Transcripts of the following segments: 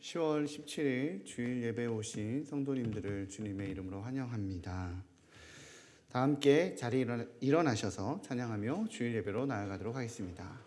10월 17일 주일 예배에 오신 성도님들을 주님의 이름으로 환영합니다. 다 함께 자리에 일어나셔서 찬양하며 주일 예배로 나아가도록 하겠습니다.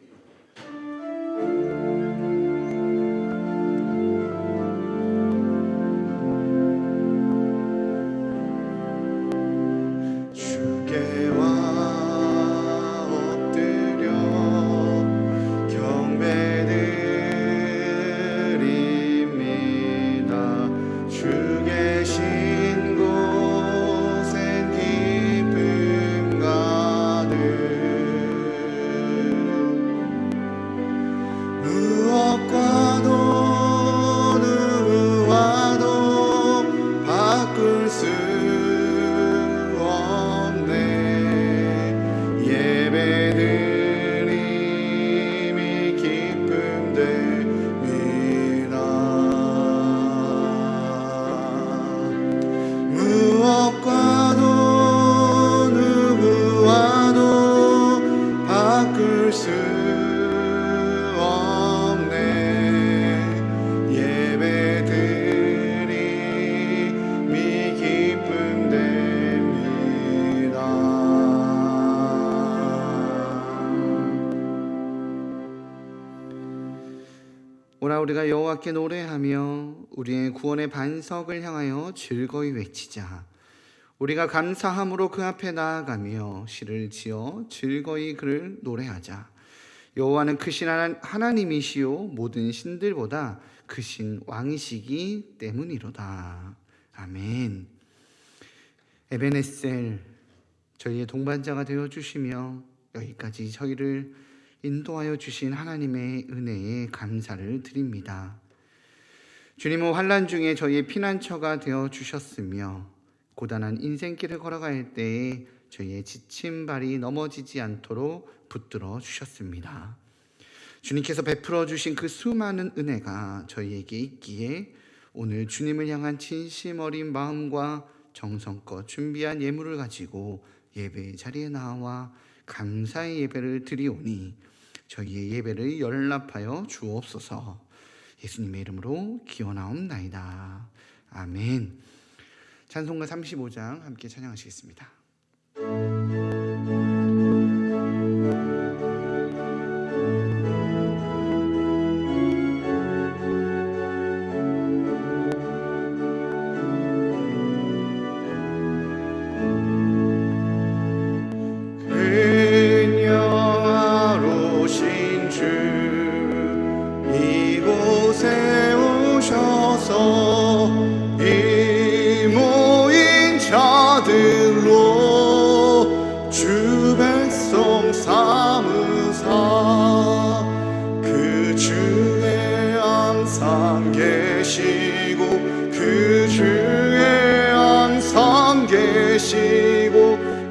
오라 우리가 여호와께 노래하며 우리의 구원의 반석을 향하여 즐거이 외치자. 우리가 감사함으로 그 앞에 나아가며 시를 지어 즐거이 그를 노래하자. 여호와는 크신 하나님이시요 모든 신들보다 크신 왕이시기 때문이로다. 아멘. 에베네셀, 저희의 동반자가 되어주시며 여기까지 저희를 인도하여 주신 하나님의 은혜에 감사를 드립니다. 주님은 환난 중에 저희의 피난처가 되어 주셨으며 고단한 인생길을 걸어갈 때에 저희의 지친 발이 넘어지지 않도록 붙들어 주셨습니다. 주님께서 베풀어 주신 그 수많은 은혜가 저희에게 있기에 오늘 주님을 향한 진심 어린 마음과 정성껏 준비한 예물을 가지고 예배 자리에 나와 감사의 예배를 드리오니 저희의 예배를 연락하여 주옵소서. 예수님의 이름으로 기원하옵나이다. 아멘. 찬송가 35장 함께 찬양하시겠습니다.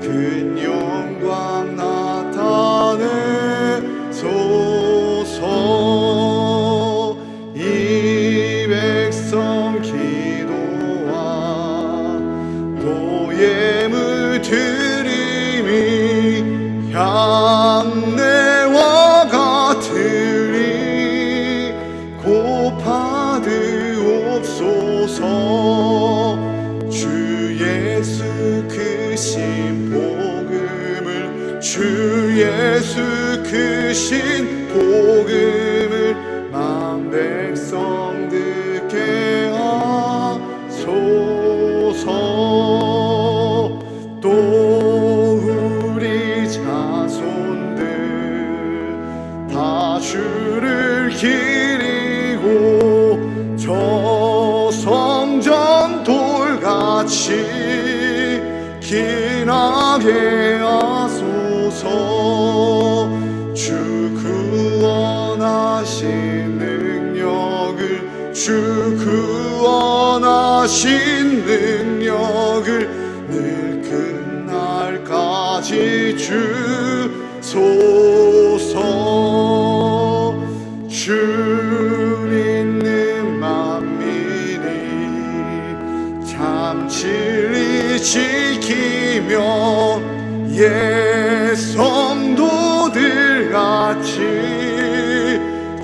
큰 영광 나타내소서. 이 백성 기도와 또 예물 드림이 향내와 같으리 곱하드옵소서. 주 예수 크신 복음을, 주 예수 크신 복음을 만 백성 듣게 하소서. 또 우리 자손들 다 주를 기리고 저 성전 돌같이 기나게 하소서. 주 구원하신 능력을, 주 구원하신 능력을 늘 끝날까지 주소서. 주 믿는 만민이 참 진리 지키며 예 성도들 같이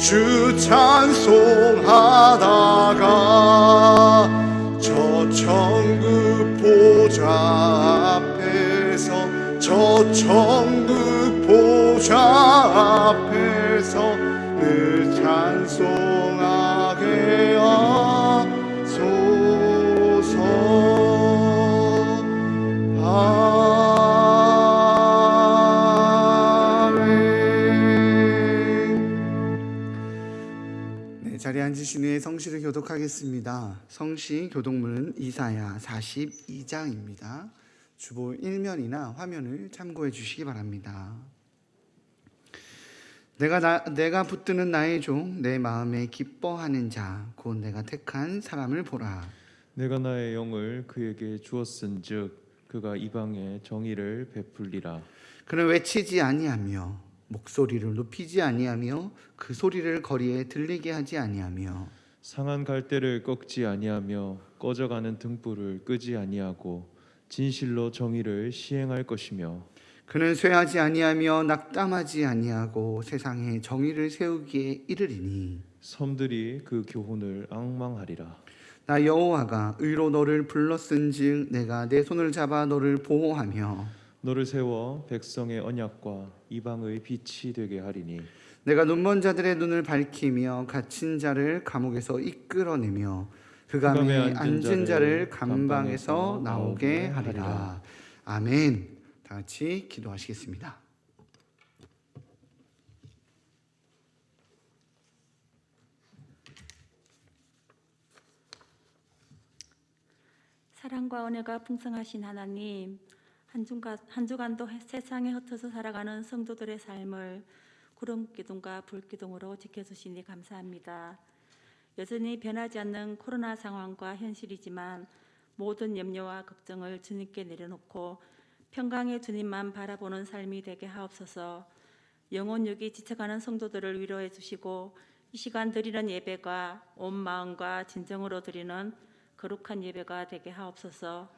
주 찬송하다가 저 천국 보좌 앞에서 저 천국 보좌 앞에서 늘 찬송하게 하소서. 자리에 앉으신 후에 성시를 교독하겠습니다. 성시 교독문은 이사야 42장입니다. 주보 1면이나 화면을 참고해 주시기 바랍니다. 내가 붙드는 나의 종, 내 마음에 기뻐하는 자, 곧 내가 택한 사람을 보라. 내가 나의 영을 그에게 주었은즉 그가 이방에 정의를 베풀리라. 그는 외치지 아니하며 목소리를 높이지 아니하며 그 소리를 거리에 들리게 하지 아니하며 상한 갈대를 꺾지 아니하며 꺼져가는 등불을 끄지 아니하고 진실로 정의를 시행할 것이며 그는 쇠하지 아니하며 낙담하지 아니하고 세상에 정의를 세우기에 이르리니 섬들이 그 교훈을 앙망하리라. 나 여호와가 의로 너를 불렀은즉 내가 내 손을 잡아 너를 보호하며 너를 세워 백성의 언약과 이방의 빛이 되게 하리니 내가 눈먼 자들의 눈을 밝히며 갇힌 자를 감옥에서 이끌어내며 흑암에 앉은 자를 감방에서 나오게 하리라. 아멘. 다 같이 기도하시겠습니다. 사랑과 은혜가 풍성하신 하나님, 한 주간도 세상에 흩어져 살아가는 성도들의 삶을 구름 기둥과 불 기둥으로 지켜주시니 감사합니다. 여전히 변하지 않는 코로나 상황과 현실이지만 모든 염려와 걱정을 주님께 내려놓고 평강의 주님만 바라보는 삶이 되게 하옵소서. 영혼육이 지쳐가는 성도들을 위로해 주시고 이 시간 드리는 예배가 온 마음과 진정으로 드리는 거룩한 예배가 되게 하옵소서.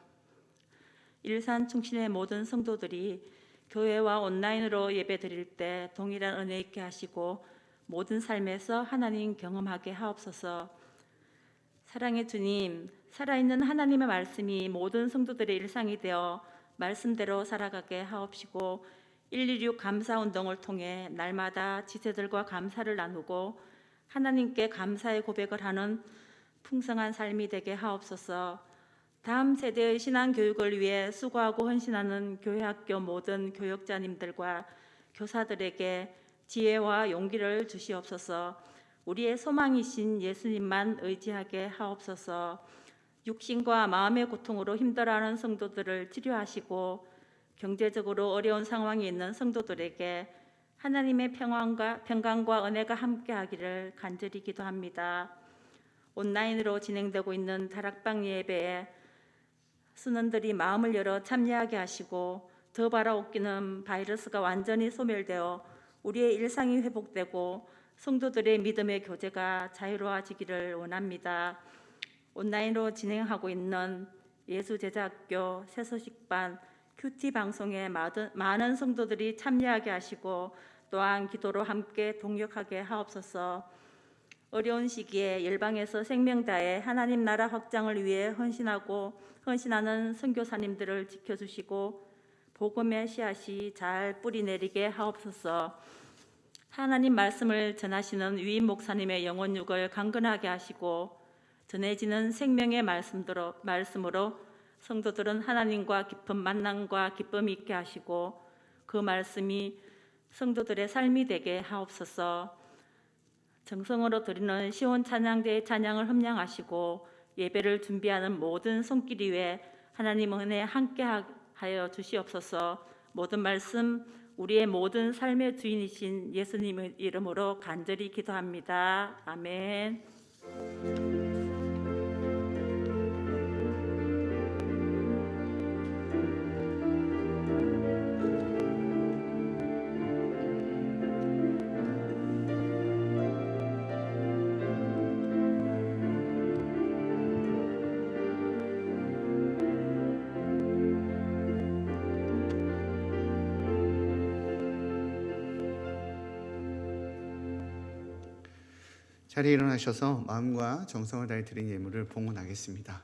일산 충신의 모든 성도들이 교회와 온라인으로 예배 드릴 때 동일한 은혜 있게 하시고 모든 삶에서 하나님 경험하게 하옵소서. 사랑의 주님, 살아있는 하나님의 말씀이 모든 성도들의 일상이 되어 말씀대로 살아가게 하옵시고 116 감사운동을 통해 날마다 지체들과 감사를 나누고 하나님께 감사의 고백을 하는 풍성한 삶이 되게 하옵소서. 다음 세대의 신앙교육을 위해 수고하고 헌신하는 교회학교 모든 교역자님들과 교사들에게 지혜와 용기를 주시옵소서. 우리의 소망이신 예수님만 의지하게 하옵소서. 육신과 마음의 고통으로 힘들어하는 성도들을 치료하시고 경제적으로 어려운 상황에 있는 성도들에게 하나님의 평강과 은혜가 함께하기를 간절히 기도합니다. 온라인으로 진행되고 있는 다락방 예배에 순원들이 마음을 열어 참여하게 하시고 더 바라옵기는 바이러스가 완전히 소멸되어 우리의 일상이 회복되고 성도들의 믿음의 교제가 자유로워지기를 원합니다. 온라인으로 진행하고 있는 예수제자학교 새소식반 큐티 방송에 많은 성도들이 참여하게 하시고 또한 기도로 함께 동역하게 하옵소서. 어려운 시기에 열방에서 생명 다해 하나님 나라 확장을 위해 헌신하는 선교사님들을 지켜주시고 복음의 씨앗이 잘 뿌리 내리게 하옵소서. 하나님 말씀을 전하시는 위임 목사님의 영혼육을 강건하게 하시고 전해지는 생명의 말씀으로 성도들은 하나님과 깊은 만남과 기쁨이 있게 하시고 그 말씀이 성도들의 삶이 되게 하옵소서. 정성으로 드리는 시온 찬양대의 찬양을 흠량하시고 예배를 준비하는 모든 손길 위에 하나님 은혜 함께하여 주시옵소서. 모든 말씀 우리의 모든 삶의 주인이신 예수님의 이름으로 간절히 기도합니다. 아멘. 자리에 일어나셔서 마음과 정성을 다해 드린 예물을 봉헌하겠습니다.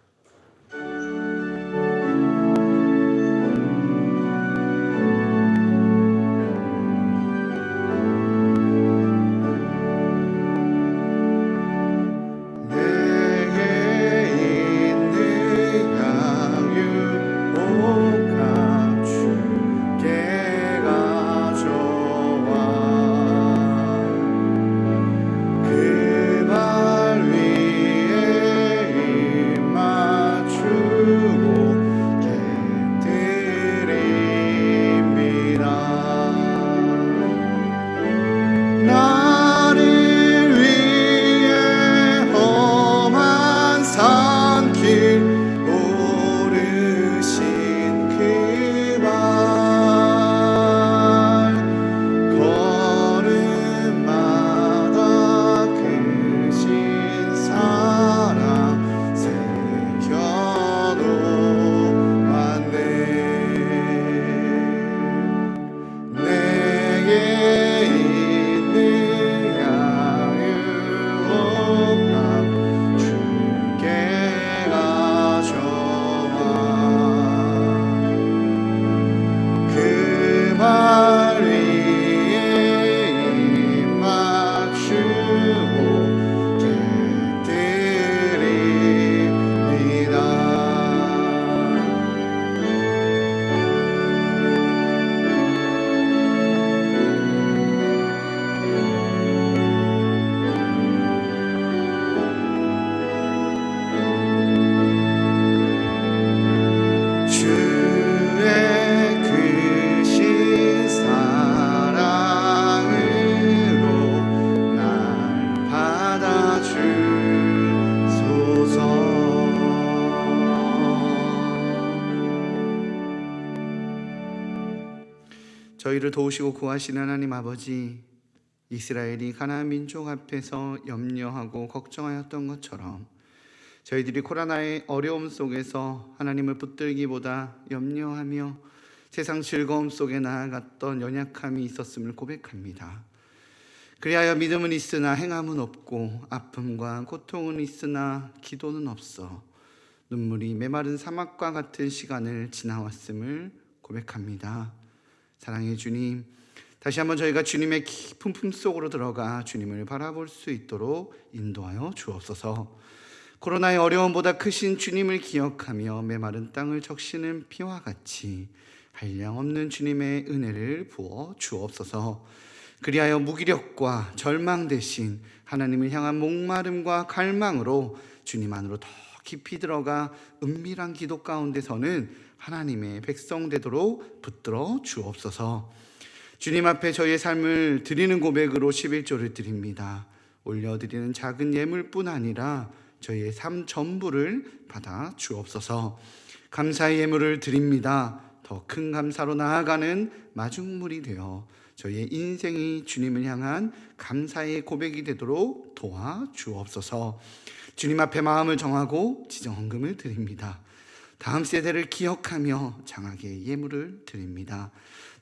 저희를 도우시고 구하시는 하나님 아버지, 이스라엘이 가나안 민족 앞에서 염려하고 걱정하였던 것처럼 저희들이 코로나의 어려움 속에서 하나님을 붙들기보다 염려하며 세상 즐거움 속에 나아갔던 연약함이 있었음을 고백합니다. 그리하여 믿음은 있으나 행함은 없고 아픔과 고통은 있으나 기도는 없어 눈물이 메마른 사막과 같은 시간을 지나왔음을 고백합니다. 사랑의 주님, 다시 한번 저희가 주님의 깊은 품속으로 들어가 주님을 바라볼 수 있도록 인도하여 주옵소서. 코로나의 어려움보다 크신 주님을 기억하며 메마른 땅을 적시는 피와 같이 한량없는 주님의 은혜를 부어 주옵소서. 그리하여 무기력과 절망 대신 하나님을 향한 목마름과 갈망으로 주님 안으로 더 깊이 들어가 은밀한 기도 가운데서는 하나님의 백성 되도록 붙들어 주옵소서. 주님 앞에 저희의 삶을 드리는 고백으로 11조를 드립니다. 올려드리는 작은 예물뿐 아니라 저희의 삶 전부를 받아 주옵소서. 감사의 예물을 드립니다. 더 큰 감사로 나아가는 마중물이 되어 저희의 인생이 주님을 향한 감사의 고백이 되도록 도와 주옵소서. 주님 앞에 마음을 정하고 지정헌금을 드립니다. 다음 세대를 기억하며 장하게 예물을 드립니다.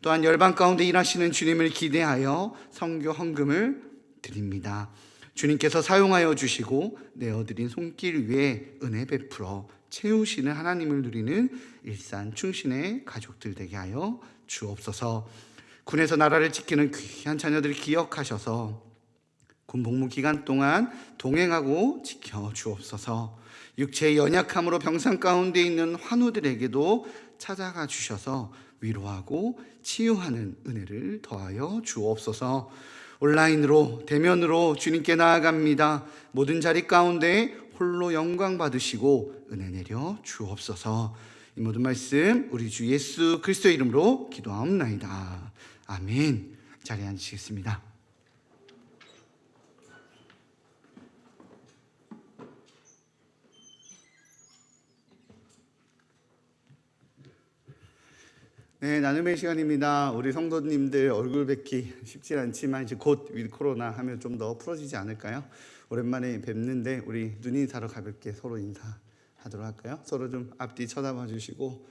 또한 열방 가운데 일하시는 주님을 기대하여 선교 헌금을 드립니다. 주님께서 사용하여 주시고 내어드린 손길 위에 은혜 베풀어 채우시는 하나님을 누리는 일산 충신의 가족들 되게 하여 주옵소서. 군에서 나라를 지키는 귀한 자녀들을 기억하셔서 군 복무 기간 동안 동행하고 지켜 주옵소서. 육체의 연약함으로 병상 가운데 있는 환우들에게도 찾아가 주셔서 위로하고 치유하는 은혜를 더하여 주옵소서. 온라인으로 대면으로 주님께 나아갑니다. 모든 자리 가운데 홀로 영광 받으시고 은혜 내려 주옵소서. 이 모든 말씀 우리 주 예수 그리스도의 이름으로 기도하옵나이다. 아멘. 자리에 앉으시겠습니다. 네, 나눔의 시간입니다. 우리 성도님들 얼굴 뵙기 쉽지 않지만 이제 곧 코로나 하면 좀 더 풀어지지 않을까요? 오랜만에 뵙는데 우리 눈인사로 가볍게 서로 인사하도록 할까요? 서로 좀 앞뒤 쳐다봐 주시고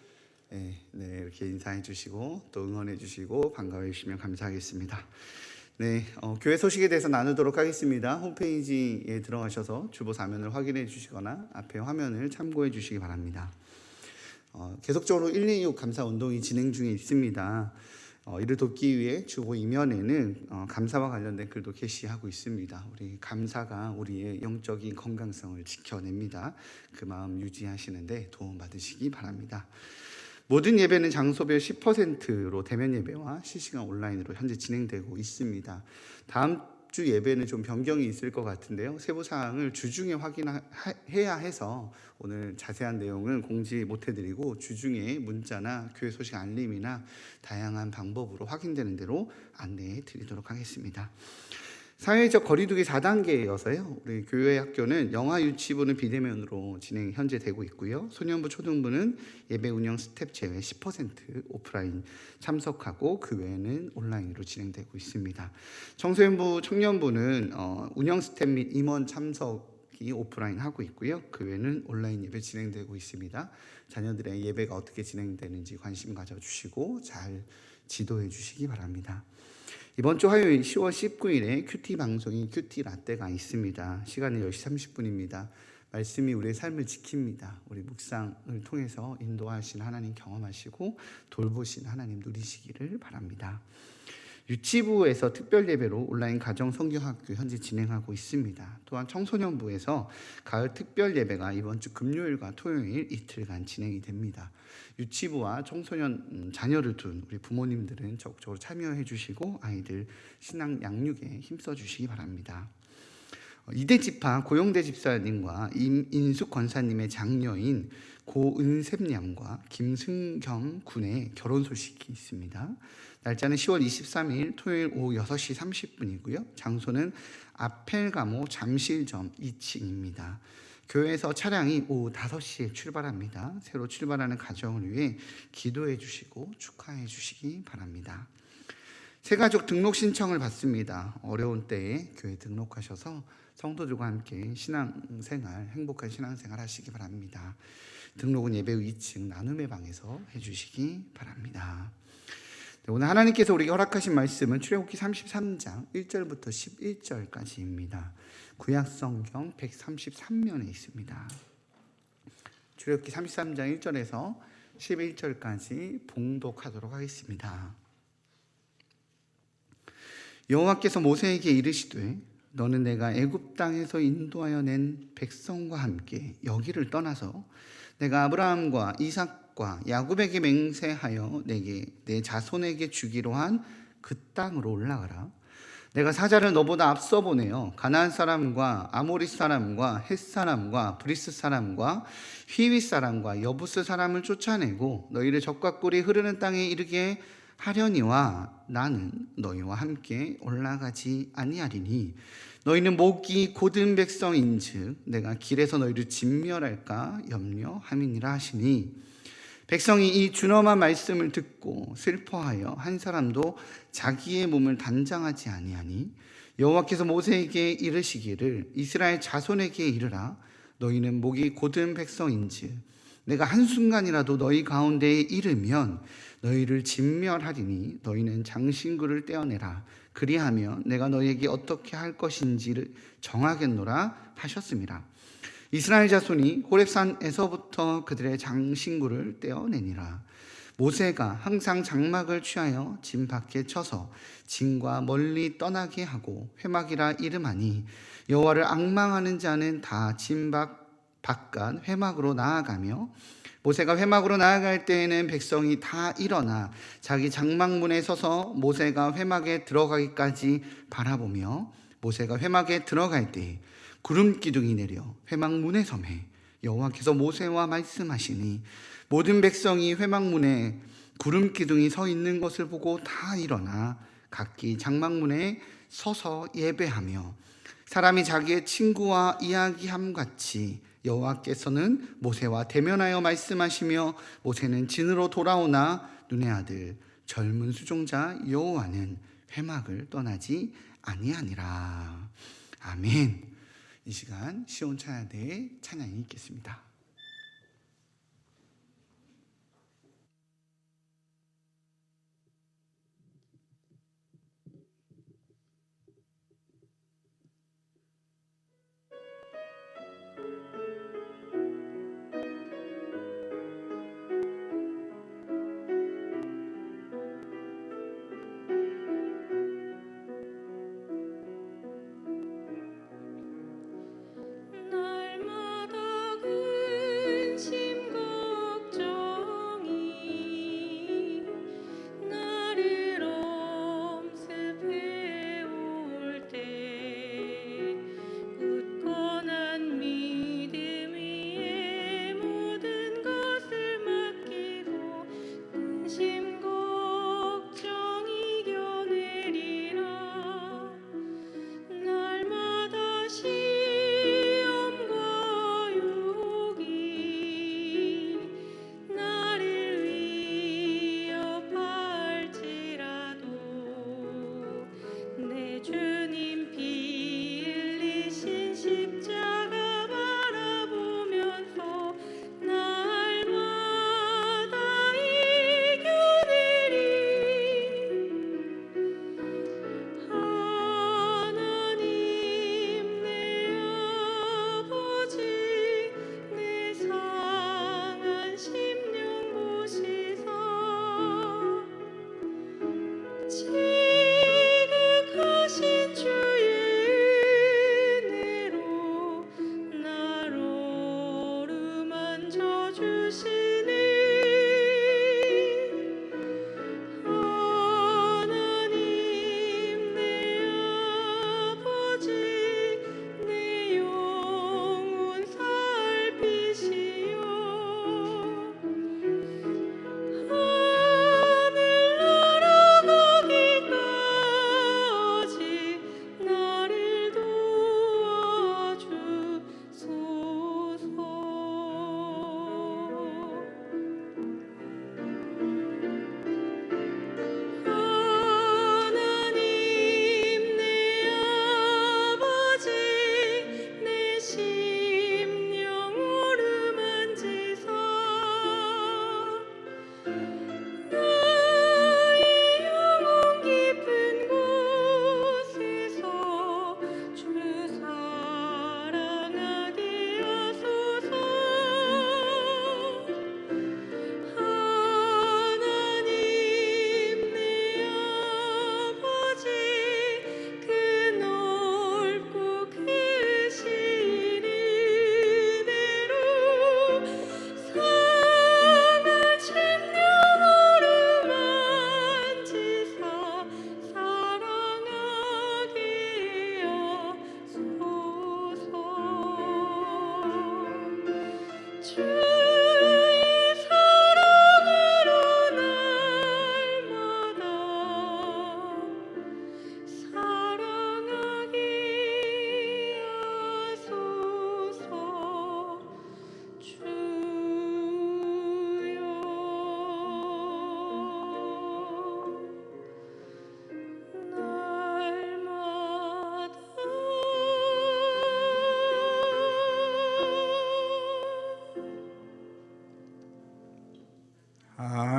네, 이렇게 인사해 주시고 또 응원해 주시고 반가워해 주시면 감사하겠습니다. 네, 교회 소식에 대해서 나누도록 하겠습니다. 홈페이지에 들어가셔서 주보 사면을 확인해 주시거나 앞에 화면을 참고해 주시기 바랍니다. 계속적으로 126 감사 운동이 진행 중에 있습니다. 이를 돕기 위해 주보 이면에는 감사와 관련된 글도 게시하고 있습니다. 우리 감사가 우리의 영적인 건강성을 지켜냅니다. 그 마음 유지하시는데 도움받으시기 바랍니다. 모든 예배는 장소별 10%로 대면 예배와 실시간 온라인으로 현재 진행되고 있습니다. 다음 주 예배는 좀 변경이 있을 것 같은데요. 세부 사항을 주중에 확인해야 해서 오늘 자세한 내용은 공지 못 해드리고 주중에 문자나 교회 소식 알림이나 다양한 방법으로 확인되는 대로 안내해 드리도록 하겠습니다. 사회적 거리두기 4단계여서요. 우리 교회 학교는 영아 유치부는 비대면으로 진행 현재 되고 있고요. 소년부 초등부는 예배 운영 스텝 제외 10% 오프라인 참석하고 그 외에는 온라인으로 진행되고 있습니다. 청소년부 청년부는 운영 스텝 및 임원 참석이 오프라인 하고 있고요. 그 외에는 온라인 예배 진행되고 있습니다. 자녀들의 예배가 어떻게 진행되는지 관심 가져주시고 잘 지도해 주시기 바랍니다. 이번 주 화요일 10월 19일에 큐티 방송인 큐티 라떼가 있습니다. 시간은 10시 30분입니다. 말씀이 우리의 삶을 지킵니다. 우리 묵상을 통해서 인도하신 하나님 경험하시고 돌보신 하나님 누리시기를 바랍니다. 유치부에서 특별 예배로 온라인 가정 성경학교 현재 진행하고 있습니다. 또한 청소년부에서 가을 특별 예배가 이번 주 금요일과 토요일 이틀간 진행이 됩니다. 유치부와 청소년 자녀를 둔 우리 부모님들은 적극적으로 참여해 주시고 아이들 신앙 양육에 힘써 주시기 바랍니다. 이대집파 고영대 집사님과 임인숙 권사님의 장녀인 고은샘 양과 김승경 군의 결혼 소식이 있습니다. 날짜는 10월 23일 토요일 오후 6시 30분이고요. 장소는 아펠가모 잠실점 2층입니다. 교회에서 차량이 오후 5시에 출발합니다. 새로 출발하는 가정을 위해 기도해 주시고 축하해 주시기 바랍니다. 새가족 등록 신청을 받습니다. 어려운 때에 교회 등록하셔서 성도들과 함께 신앙생활, 행복한 신앙생활 하시기 바랍니다. 등록은 예배 후 2층 나눔의 방에서 해주시기 바랍니다. 오늘 하나님께서 우리에게 허락하신 말씀은 출애굽기 33장 1절부터 11절까지입니다. 구약성경 133면에 있습니다. 출애굽기 33장 1절에서 11절까지 봉독하도록 하겠습니다. 여호와께서 모세에게 이르시되 너는 내가 애굽 땅에서 인도하여 낸 백성과 함께 여기를 떠나서 내가 아브라함과 이삭과 야곱에게 맹세하여 내게 내 자손에게 주기로 한 그 땅으로 올라가라. 내가 사자를 너보다 앞서 보내어 가나안 사람과 아모리 사람과 헷 사람과 브리스 사람과 휘윗 사람과 여부스 사람을 쫓아내고 너희를 적과 꿀이 흐르는 땅에 이르게 하려니와 나는 너희와 함께 올라가지 아니하리니 너희는 목이 곧은 백성인즉 내가 길에서 너희를 진멸할까 염려함이니라 하시니 백성이 이 준엄한 말씀을 듣고 슬퍼하여 한 사람도 자기의 몸을 단장하지 아니하니 여호와께서 모세에게 이르시기를 이스라엘 자손에게 이르라 너희는 목이 곧은 백성인즉 내가 한순간이라도 너희 가운데에 이르면 너희를 진멸하리니 너희는 장신구를 떼어내라 그리하면 내가 너희에게 어떻게 할 것인지를 정하겠노라 하셨습니다. 이스라엘 자손이 호렙산에서부터 그들의 장신구를 떼어내니라. 모세가 항상 장막을 취하여 진 밖에 쳐서 진과 멀리 떠나게 하고 회막이라 이름하니 여호와를 앙망하는 자는 다 진 바깥 회막으로 나아가며 모세가 회막으로 나아갈 때에는 백성이 다 일어나 자기 장막문에 서서 모세가 회막에 들어가기까지 바라보며 모세가 회막에 들어갈 때 구름 기둥이 내려 회막문에 서매 여호와께서 모세와 말씀하시니 모든 백성이 회막문에 구름 기둥이 서 있는 것을 보고 다 일어나 각기 장막문에 서서 예배하며 사람이 자기의 친구와 이야기함같이 여호와께서는 모세와 대면하여 말씀하시며 모세는 진으로 돌아오나 눈의 아들 젊은 수종자 여호와는 회막을 떠나지 아니하니라. 아멘. 이 시간 시온 찬양대의 찬양이 있겠습니다.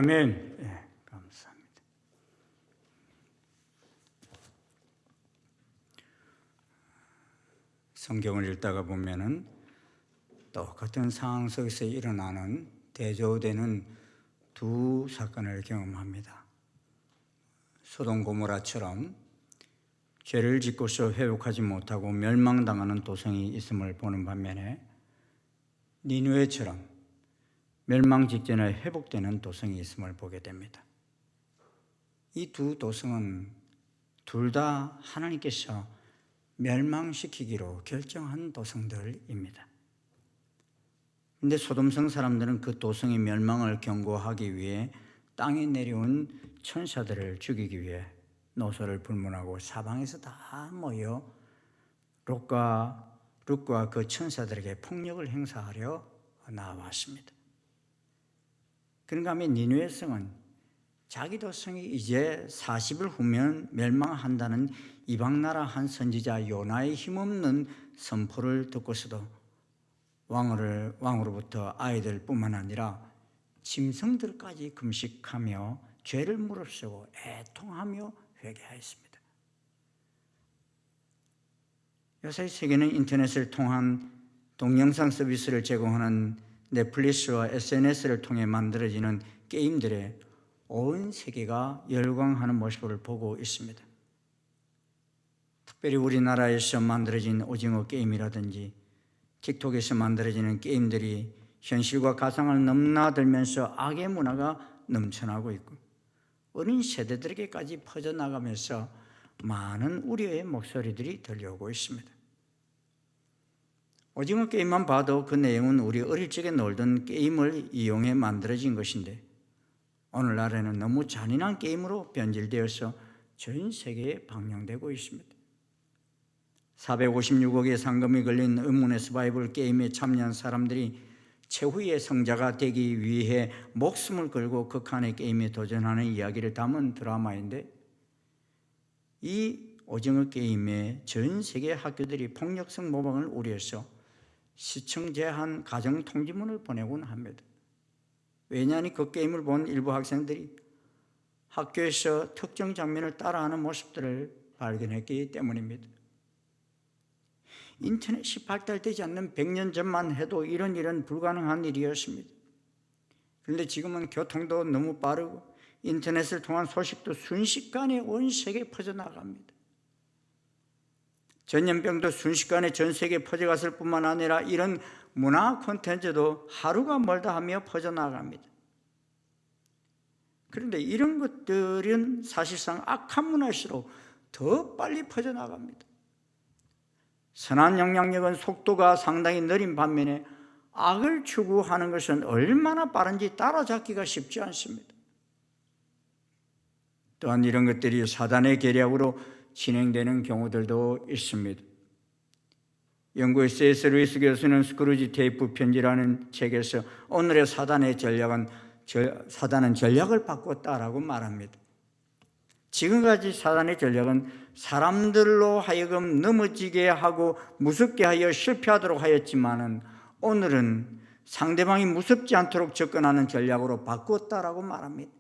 아멘. 예, 감사합니다. 성경을 읽다가 보면은 똑같은 상황 속에서 일어나는 대조되는 두 사건을 경험합니다. 소돔 고모라처럼 죄를 짓고서 회복하지 못하고 멸망당하는 도성이 있음을 보는 반면에 니느웨처럼 멸망 직전에 회복되는 도성이 있음을 보게 됩니다. 이 두 도성은 둘 다 하나님께서 멸망시키기로 결정한 도성들입니다. 그런데 소돔성 사람들은 그 도성의 멸망을 경고하기 위해 땅에 내려온 천사들을 죽이기 위해 노소를 불문하고 사방에서 다 모여 롯과 그 천사들에게 폭력을 행사하려 나왔습니다. 그런가 하면 니느웨 성은 자기 도성이 이제 40일 후면 멸망한다는 이방나라 한 선지자 요나의 힘없는 선포를 듣고서도 왕으로부터 아이들뿐만 아니라 짐승들까지 금식하며 죄를 무릅쓰고 애통하며 회개하였습니다. 요새 세계는 인터넷을 통한 동영상 서비스를 제공하는 넷플릭스와 SNS를 통해 만들어지는 게임들에 온 세계가 열광하는 모습을 보고 있습니다. 특별히 우리나라에서 만들어진 오징어 게임이라든지 틱톡에서 만들어지는 게임들이 현실과 가상을 넘나들면서 악의 문화가 넘쳐나고 있고 어린 세대들에게까지 퍼져나가면서 많은 우려의 목소리들이 들려오고 있습니다. 오징어 게임만 봐도 그 내용은 우리 어릴 적에 놀던 게임을 이용해 만들어진 것인데 오늘날에는 너무 잔인한 게임으로 변질되어서 전 세계에 방영되고 있습니다. 456억의 상금이 걸린 의문의 서바이벌 게임에 참여한 사람들이 최후의 성자가 되기 위해 목숨을 걸고 극한의 게임에 도전하는 이야기를 담은 드라마인데 이 오징어 게임에 전 세계 학교들이 폭력성 모방을 우려해서 시청 제한 가정 통지문을 보내곤 합니다. 왜냐하니 그 게임을 본 일부 학생들이 학교에서 특정 장면을 따라하는 모습들을 발견했기 때문입니다. 인터넷이 발달되지 않는 100년 전만 해도 이런 일은 불가능한 일이었습니다. 그런데 지금은 교통도 너무 빠르고 인터넷을 통한 소식도 순식간에 온 세계에 퍼져나갑니다. 전염병도 순식간에 전 세계에 퍼져갔을 뿐만 아니라 이런 문화 콘텐츠도 하루가 멀다 하며 퍼져나갑니다. 그런데 이런 것들은 사실상 악한 문화일수록 더 빨리 퍼져나갑니다. 선한 영향력은 속도가 상당히 느린 반면에 악을 추구하는 것은 얼마나 빠른지 따라잡기가 쉽지 않습니다. 또한 이런 것들이 사단의 계략으로 진행되는 경우들도 있습니다. 영국의 C.S. 루이스 교수는 스크루지 테이프 편지라는 책에서 오늘의 사단의 전략은 사단은 전략을 바꿨다라고 말합니다. 지금까지 사단의 전략은 사람들로 하여금 넘어지게 하고 무섭게 하여 실패하도록 하였지만은 오늘은 상대방이 무섭지 않도록 접근하는 전략으로 바꿨다라고 말합니다.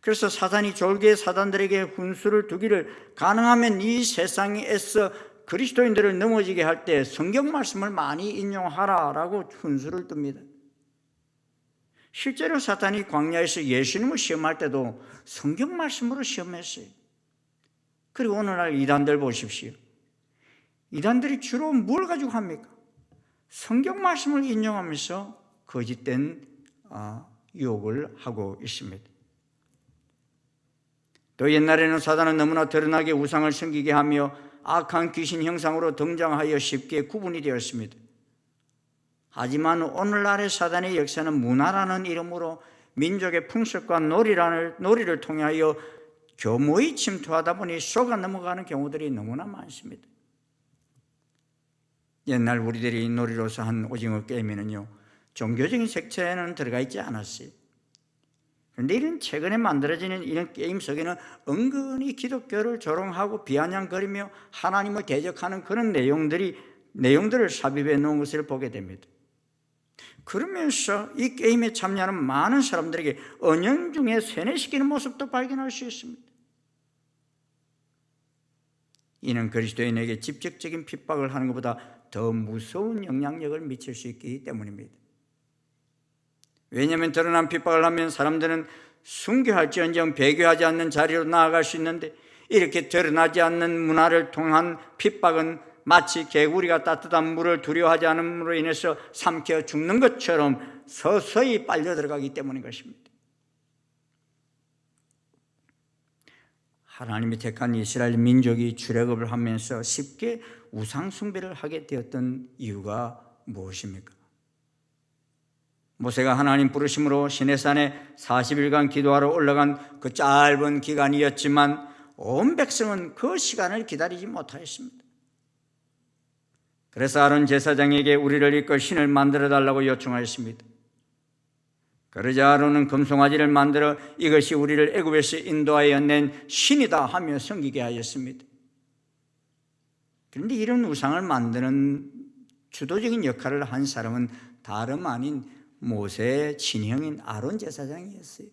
그래서 사단이 졸개 사단들에게 훈수를 두기를 가능하면 이 세상에서 그리스도인들을 넘어지게 할 때 성경 말씀을 많이 인용하라라고 훈수를 둡니다. 실제로 사탄이 광야에서 예수님을 시험할 때도 성경 말씀으로 시험했어요. 그리고 오늘날 이단들 보십시오. 이단들이 주로 뭘 가지고 합니까? 성경 말씀을 인용하면서 거짓된 유혹을 하고 있습니다. 또 옛날에는 사단은 너무나 드러나게 우상을 섬기게 하며 악한 귀신 형상으로 등장하여 쉽게 구분이 되었습니다. 하지만 오늘날의 사단의 역사는 문화라는 이름으로 민족의 풍습과 놀이를 통하여 교모히 침투하다 보니 속아 넘어가는 경우들이 너무나 많습니다. 옛날 우리들이 놀이로서 한 오징어 게임에는요, 종교적인 색채는 들어가 있지 않았어요. 그런데 이런 최근에 만들어지는 이런 게임 속에는 은근히 기독교를 조롱하고 비아냥거리며 하나님을 대적하는 그런 내용들을 삽입해 놓은 것을 보게 됩니다. 그러면서 이 게임에 참여하는 많은 사람들에게 은연중에 세뇌시키는 모습도 발견할 수 있습니다. 이는 그리스도인에게 직접적인 핍박을 하는 것보다 더 무서운 영향력을 미칠 수 있기 때문입니다. 왜냐하면 드러난 핍박을 하면 사람들은 순교할지언정 배교하지 않는 자리로 나아갈 수 있는데, 이렇게 드러나지 않는 문화를 통한 핍박은 마치 개구리가 따뜻한 물을 두려워하지 않음으로 인해서 삼켜 죽는 것처럼 서서히 빨려 들어가기 때문인 것입니다. 하나님이 택한 이스라엘 민족이 출애굽을 하면서 쉽게 우상 숭배를 하게 되었던 이유가 무엇입니까? 모세가 하나님 부르심으로 시내산에 40일간 기도하러 올라간 그 짧은 기간이었지만 온 백성은 그 시간을 기다리지 못하였습니다. 그래서 아론 제사장에게 우리를 이끌 신을 만들어 달라고 요청하였습니다. 그러자 아론은 금송아지를 만들어 이것이 우리를 애굽에서 인도하여 낸 신이다 하며 섬기게 하였습니다. 그런데 이런 우상을 만드는 주도적인 역할을 한 사람은 다름 아닌 모세의 친형인 아론 제사장이었어요.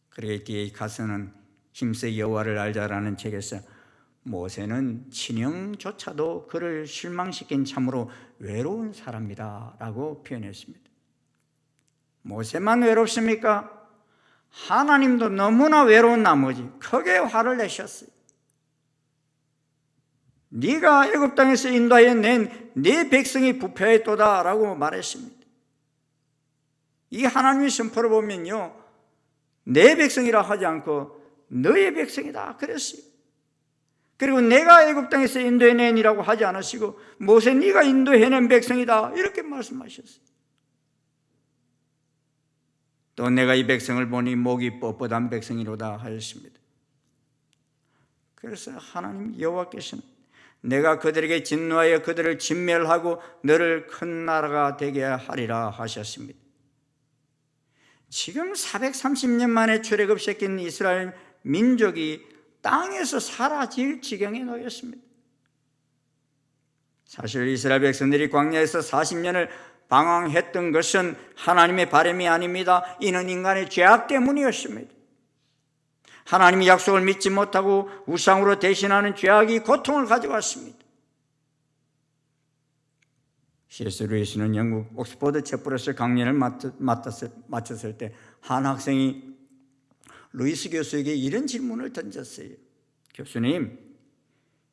그러기에 가서는 힘써 여호와를 알자라는 책에서 모세는 친형조차도 그를 실망시킨 참으로 외로운 사람이다 라고 표현했습니다. 모세만 외롭습니까? 하나님도 너무나 외로운 나머지 크게 화를 내셨어요. 네가 애굽 땅에서 인도하여 낸 네 백성이 부패했도다 라고 말했습니다. 이 하나님의 선포를 보면요, 내 백성이라 하지 않고 너의 백성이다 그랬어요. 그리고 내가 애굽 땅에서 인도해낸이라고 하지 않으시고 모세 네가 인도해낸 백성이다 이렇게 말씀하셨어요. 또 내가 이 백성을 보니 목이 뻣뻣한 백성이로다 하였습니다. 그래서 하나님 여호와께서는 내가 그들에게 진노하여 그들을 진멸하고 너를 큰 나라가 되게 하리라 하셨습니다. 지금 430년 만에 출애굽시킨 이스라엘 민족이 땅에서 사라질 지경에 놓였습니다. 사실 이스라엘 백성들이 광야에서 40년을 방황했던 것은 하나님의 바람이 아닙니다. 이는 인간의 죄악 때문이었습니다. 하나님이 약속을 믿지 못하고 우상으로 대신하는 죄악이 고통을 가져왔습니다. C.S. 루이스는 영국 옥스퍼드 채플에서 강연을 마쳤을 때 한 학생이 루이스 교수에게 이런 질문을 던졌어요. 교수님,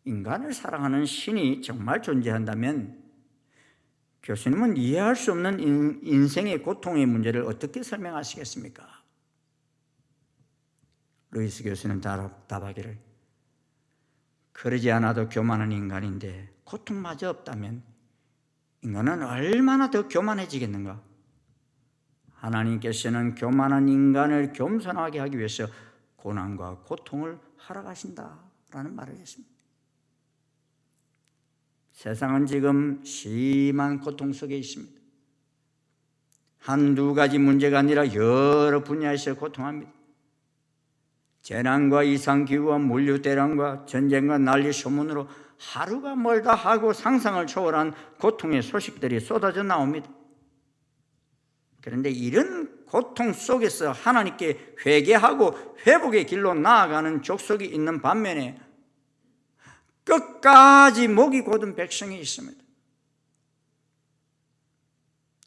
인간을 사랑하는 신이 정말 존재한다면 교수님은 이해할 수 없는 인생의 고통의 문제를 어떻게 설명하시겠습니까? 루이스 교수는 답하기를, 그러지 않아도 교만한 인간인데 고통마저 없다면 인간은 얼마나 더 교만해지겠는가? 하나님께서는 교만한 인간을 겸손하게 하기 위해서 고난과 고통을 허락하신다라는 말을 했습니다. 세상은 지금 심한 고통 속에 있습니다. 한두 가지 문제가 아니라 여러 분야에서 고통합니다. 재난과 이상기후와 물류대란과 전쟁과 난리 소문으로 하루가 멀다 하고 상상을 초월한 고통의 소식들이 쏟아져 나옵니다. 그런데 이런 고통 속에서 하나님께 회개하고 회복의 길로 나아가는 족속이 있는 반면에 끝까지 목이 곧은 백성이 있습니다.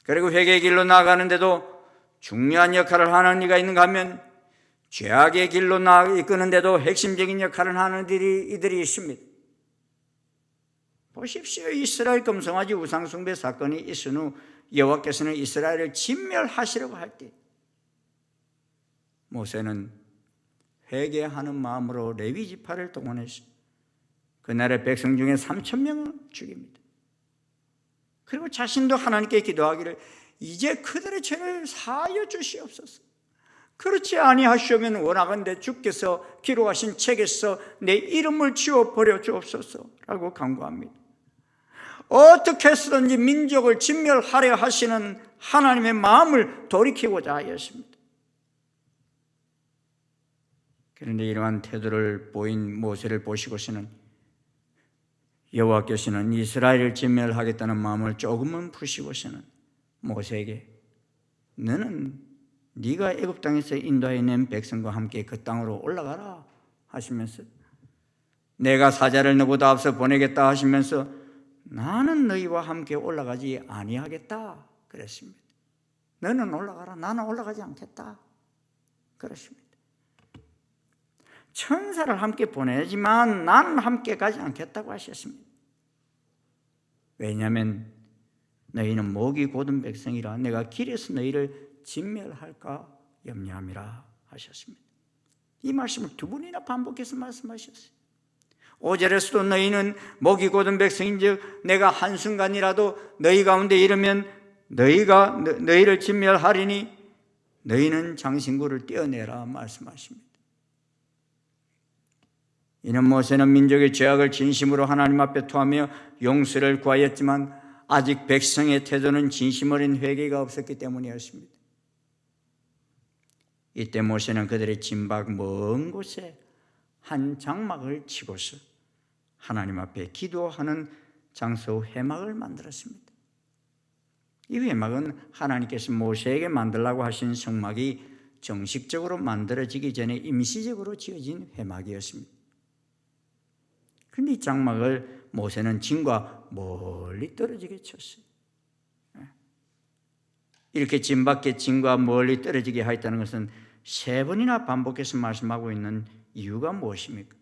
그리고 회개의 길로 나아가는데도 중요한 역할을 하는 이가 있는가 하면 죄악의 길로 이끄는데도 핵심적인 역할을 하는 이들이 있습니다. 보십시오. 이스라엘 금송아지 우상숭배 사건이 있은 후 여호와께서는 이스라엘을 진멸하시려고 할 때 모세는 회개하는 마음으로 레위 지파를 동원해서 그날의 백성 중에 3,000명을 죽입니다. 그리고 자신도 하나님께 기도하기를 이제 그들의 죄를 사하여 주시옵소서. 그렇지 아니하시면 원하건대 주께서 기록하신 책에서 내 이름을 지워버려 주옵소서라고 간구합니다. 어떻게 해서든지 민족을 진멸하려 하시는 하나님의 마음을 돌이키고자 하였습니다. 그런데 이러한 태도를 보인 모세를 보시고서는 여호와께서는 이스라엘을 진멸하겠다는 마음을 조금은 푸시고서는 모세에게 너는 네가 애굽 땅에서 인도해 낸 백성과 함께 그 땅으로 올라가라 하시면서 내가 사자를 너보다 앞서 보내겠다 하시면서 나는 너희와 함께 올라가지 아니하겠다 그랬습니다. 너는 올라가라, 나는 올라가지 않겠다 그랬습니다. 천사를 함께 보내지만 나는 함께 가지 않겠다고 하셨습니다. 왜냐하면 너희는 목이 곧은 백성이라 내가 길에서 너희를 진멸할까 염려함이라 하셨습니다. 이 말씀을 두 번이나 반복해서 말씀하셨어요. 5절에서도 너희는 목이 곧은 백성인즉 내가 한순간이라도 너희 가운데 이르면 너희를 진멸하리니 너희는 장신구를 떼어내라 말씀하십니다. 이는 모세는 민족의 죄악을 진심으로 하나님 앞에 토하며 용서를 구하였지만 아직 백성의 태도는 진심 어린 회개가 없었기 때문이었습니다. 이때 모세는 그들의 진박 먼 곳에 한 장막을 치고서 하나님 앞에 기도하는 장소 회막을 만들었습니다. 이 회막은 하나님께서 모세에게 만들라고 하신 성막이 정식적으로 만들어지기 전에 임시적으로 지어진 회막이었습니다. 그런데 이 장막을 모세는 진과 멀리 떨어지게 쳤어요. 이렇게 진 밖에 진과 멀리 떨어지게 하였다는 것은 3번이나 반복해서 말씀하고 있는 이유가 무엇입니까?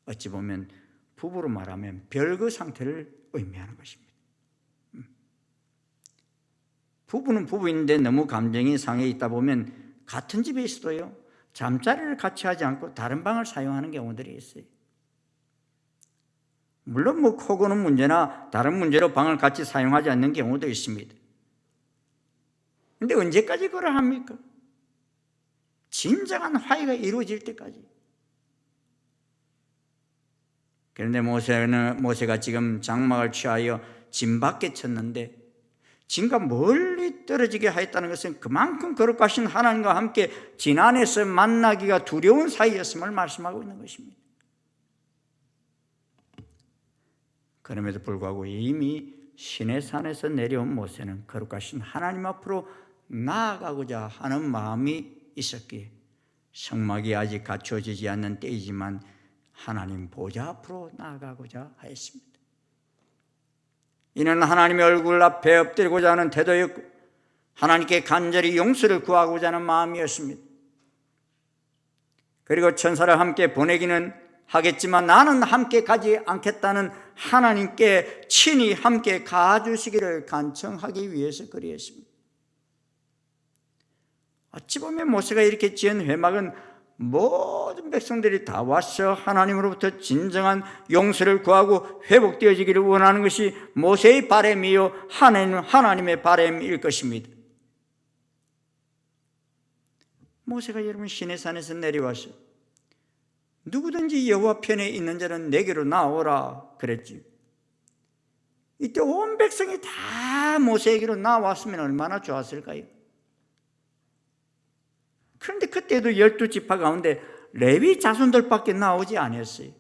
어찌 보면 부부로 말하면 별거 상태를 의미하는 것입니다. 부부는 부부인데 너무 감정이 상해 있다 보면 같은 집에 있어도요 잠자리를 같이 하지 않고 다른 방을 사용하는 경우들이 있어요. 물론 코 고는 문제나 다른 문제로 방을 같이 사용하지 않는 경우도 있습니다. 그런데 언제까지 그걸 합니까? 진정한 화해가 이루어질 때까지. 그런데 모세가 지금 장막을 취하여 진 밖에 쳤는데 진과 멀리 떨어지게 하였다는 것은 그만큼 거룩하신 하나님과 함께 진 안에서 만나기가 두려운 사이였음을 말씀하고 있는 것입니다. 그럼에도 불구하고 이미 시내산에서 내려온 모세는 거룩하신 하나님 앞으로 나아가고자 하는 마음이 있었기에 성막이 아직 갖춰지지 않는 때이지만 하나님 보좌 앞으로 나아가고자 하였습니다. 이는 하나님의 얼굴 앞에 엎드리고자 하는 태도였고 하나님께 간절히 용서를 구하고자 하는 마음이었습니다. 그리고 천사를 함께 보내기는 하겠지만 나는 함께 가지 않겠다는 하나님께 친히 함께 가주시기를 간청하기 위해서 그리했습니다. 어찌 보면 모세가 이렇게 지은 회막은 모든 백성들이 다 와서 하나님으로부터 진정한 용서를 구하고 회복되어지기를 원하는 것이 모세의 바람이요 하나님의 바람일 것입니다. 모세가 여러분 시내산에서 내려와서 누구든지 여호와 편에 있는 자는 내게로 나오라 그랬지. 이때 온 백성이 다 모세에게로 나왔으면 얼마나 좋았을까요? 그런데 그때도 12지파 가운데 레위 자손들밖에 나오지 않았어요.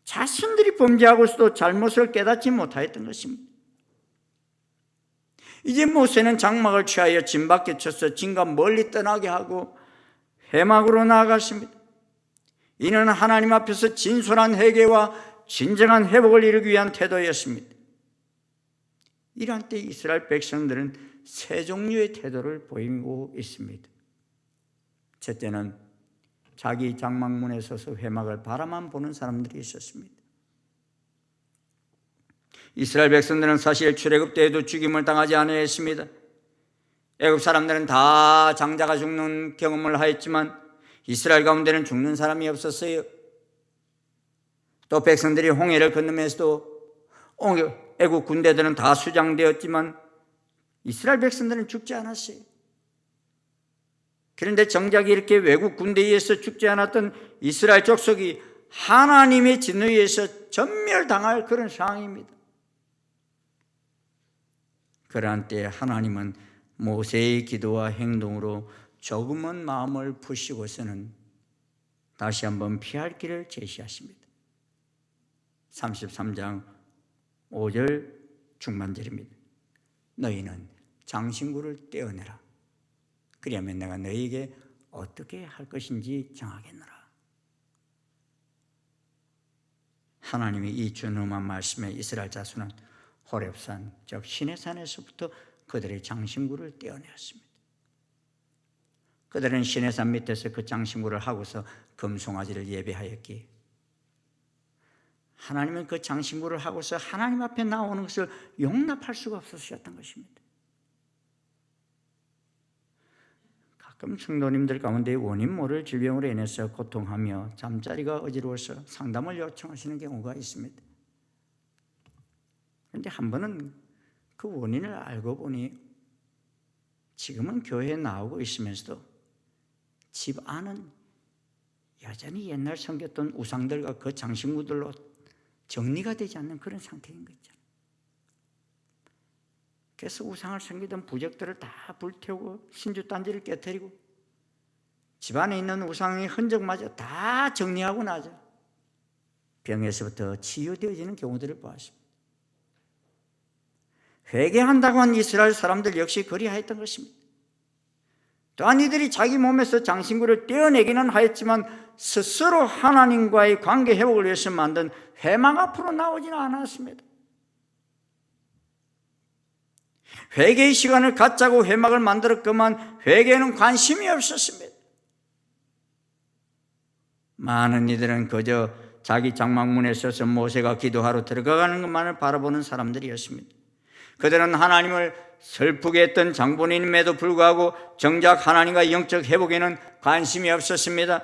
자신들이 범죄하고서도 잘못을 깨닫지 못하였던 것입니다. 이제 모세는 장막을 취하여 진 밖에 쳐서 진과 멀리 떠나게 하고 회막으로 나아갔습니다. 이는 하나님 앞에서 진솔한 회개와 진정한 회복을 이루기 위한 태도였습니다. 이러한 때 이스라엘 백성들은 세 종류의 태도를 보이고 있습니다. 첫째는 자기 장막문에 서서 회막을 바라만 보는 사람들이 있었습니다. 이스라엘 백성들은 사실 출애굽 때에도 죽임을 당하지 않았습니다. 애굽 사람들은 다 장자가 죽는 경험을 하였지만 이스라엘 가운데는 죽는 사람이 없었어요. 또 백성들이 홍해를 건너면서도 애굽 군대들은 다 수장되었지만 이스라엘 백성들은 죽지 않았어요. 그런데 정작 이렇게 외국 군대에 의해서 죽지 않았던 이스라엘 족속이 하나님의 진노에 의해서 전멸당할 그런 상황입니다. 그러한 때 하나님은 모세의 기도와 행동으로 조금은 마음을 푸시고서는 다시 한번 피할 길을 제시하십니다. 33장 5절 중반절입니다. 너희는 장신구를 떼어내라. 그리하면 내가 너희에게 어떻게 할 것인지 정하겠노라. 하나님이 이 준엄한 말씀에 이스라엘 자손은 호렙산, 즉 시내산에서부터 그들의 장신구를 떼어내었습니다. 그들은 시내산 밑에서 그 장신구를 하고서 금송아지를 예배하였기에 하나님은 그 장신구를 하고서 하나님 앞에 나오는 것을 용납할 수가 없으셨던 것입니다. 가끔 성도님들 가운데 원인 모를 질병으로 인해서 고통하며 잠자리가 어지러워서 상담을 요청하시는 경우가 있습니다. 그런데 한 번은 그 원인을 알고 보니 지금은 교회에 나오고 있으면서도 집 안은 여전히 옛날 섬겼던 우상들과 그 장신구들로 정리가 되지 않는 그런 상태인 거죠. 그래서 우상을 섬기던 부적들을 다 불태우고 신주단지를 깨뜨리고 집안에 있는 우상의 흔적마저 다 정리하고 나죠. 병에서부터 치유되어지는 경우들을 보았습니다. 회개한다고 한 이스라엘 사람들 역시 그리하였던 것입니다. 또한 이들이 자기 몸에서 장신구를 떼어내기는 하였지만 스스로 하나님과의 관계 회복을 위해서 만든 회막 앞으로 나오지는 않았습니다. 회개의 시간을 갖자고 회막을 만들었건만 회개에는 관심이 없었습니다. 많은 이들은 그저 자기 장막문에 서서 모세가 기도하러 들어가는 것만을 바라보는 사람들이었습니다. 그들은 하나님을 슬프게 했던 장본인임에도 불구하고 정작 하나님과 영적 회복에는 관심이 없었습니다.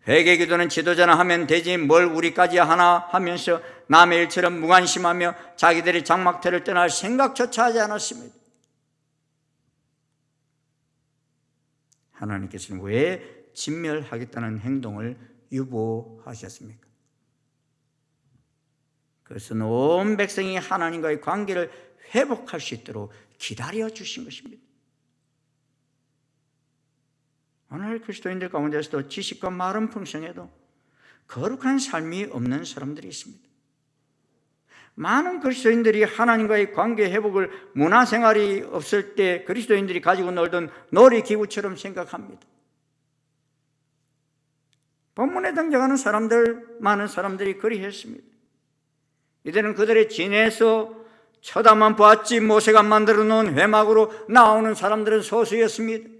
회개 기도는 지도자나 하면 되지 뭘 우리까지 하나 하면서 남의 일처럼 무관심하며 자기들의 장막터를 떠날 생각조차 하지 않았습니다. 하나님께서는 왜 진멸하겠다는 행동을 유보하셨습니까? 그것은 온 백성이 하나님과의 관계를 회복할 수 있도록 기다려 주신 것입니다. 오늘 그리스도인들 가운데서도 지식과 말은 풍성해도 거룩한 삶이 없는 사람들이 있습니다. 많은 그리스도인들이 하나님과의 관계 회복을 문화생활이 없을 때 그리스도인들이 가지고 놀던 놀이기구처럼 생각합니다. 본문에 등장하는 사람들, 많은 사람들이 그리했습니다. 이들은 그들의 진에서 쳐다만 보았지 모세가 만들어 놓은 회막으로 나오는 사람들은 소수였습니다.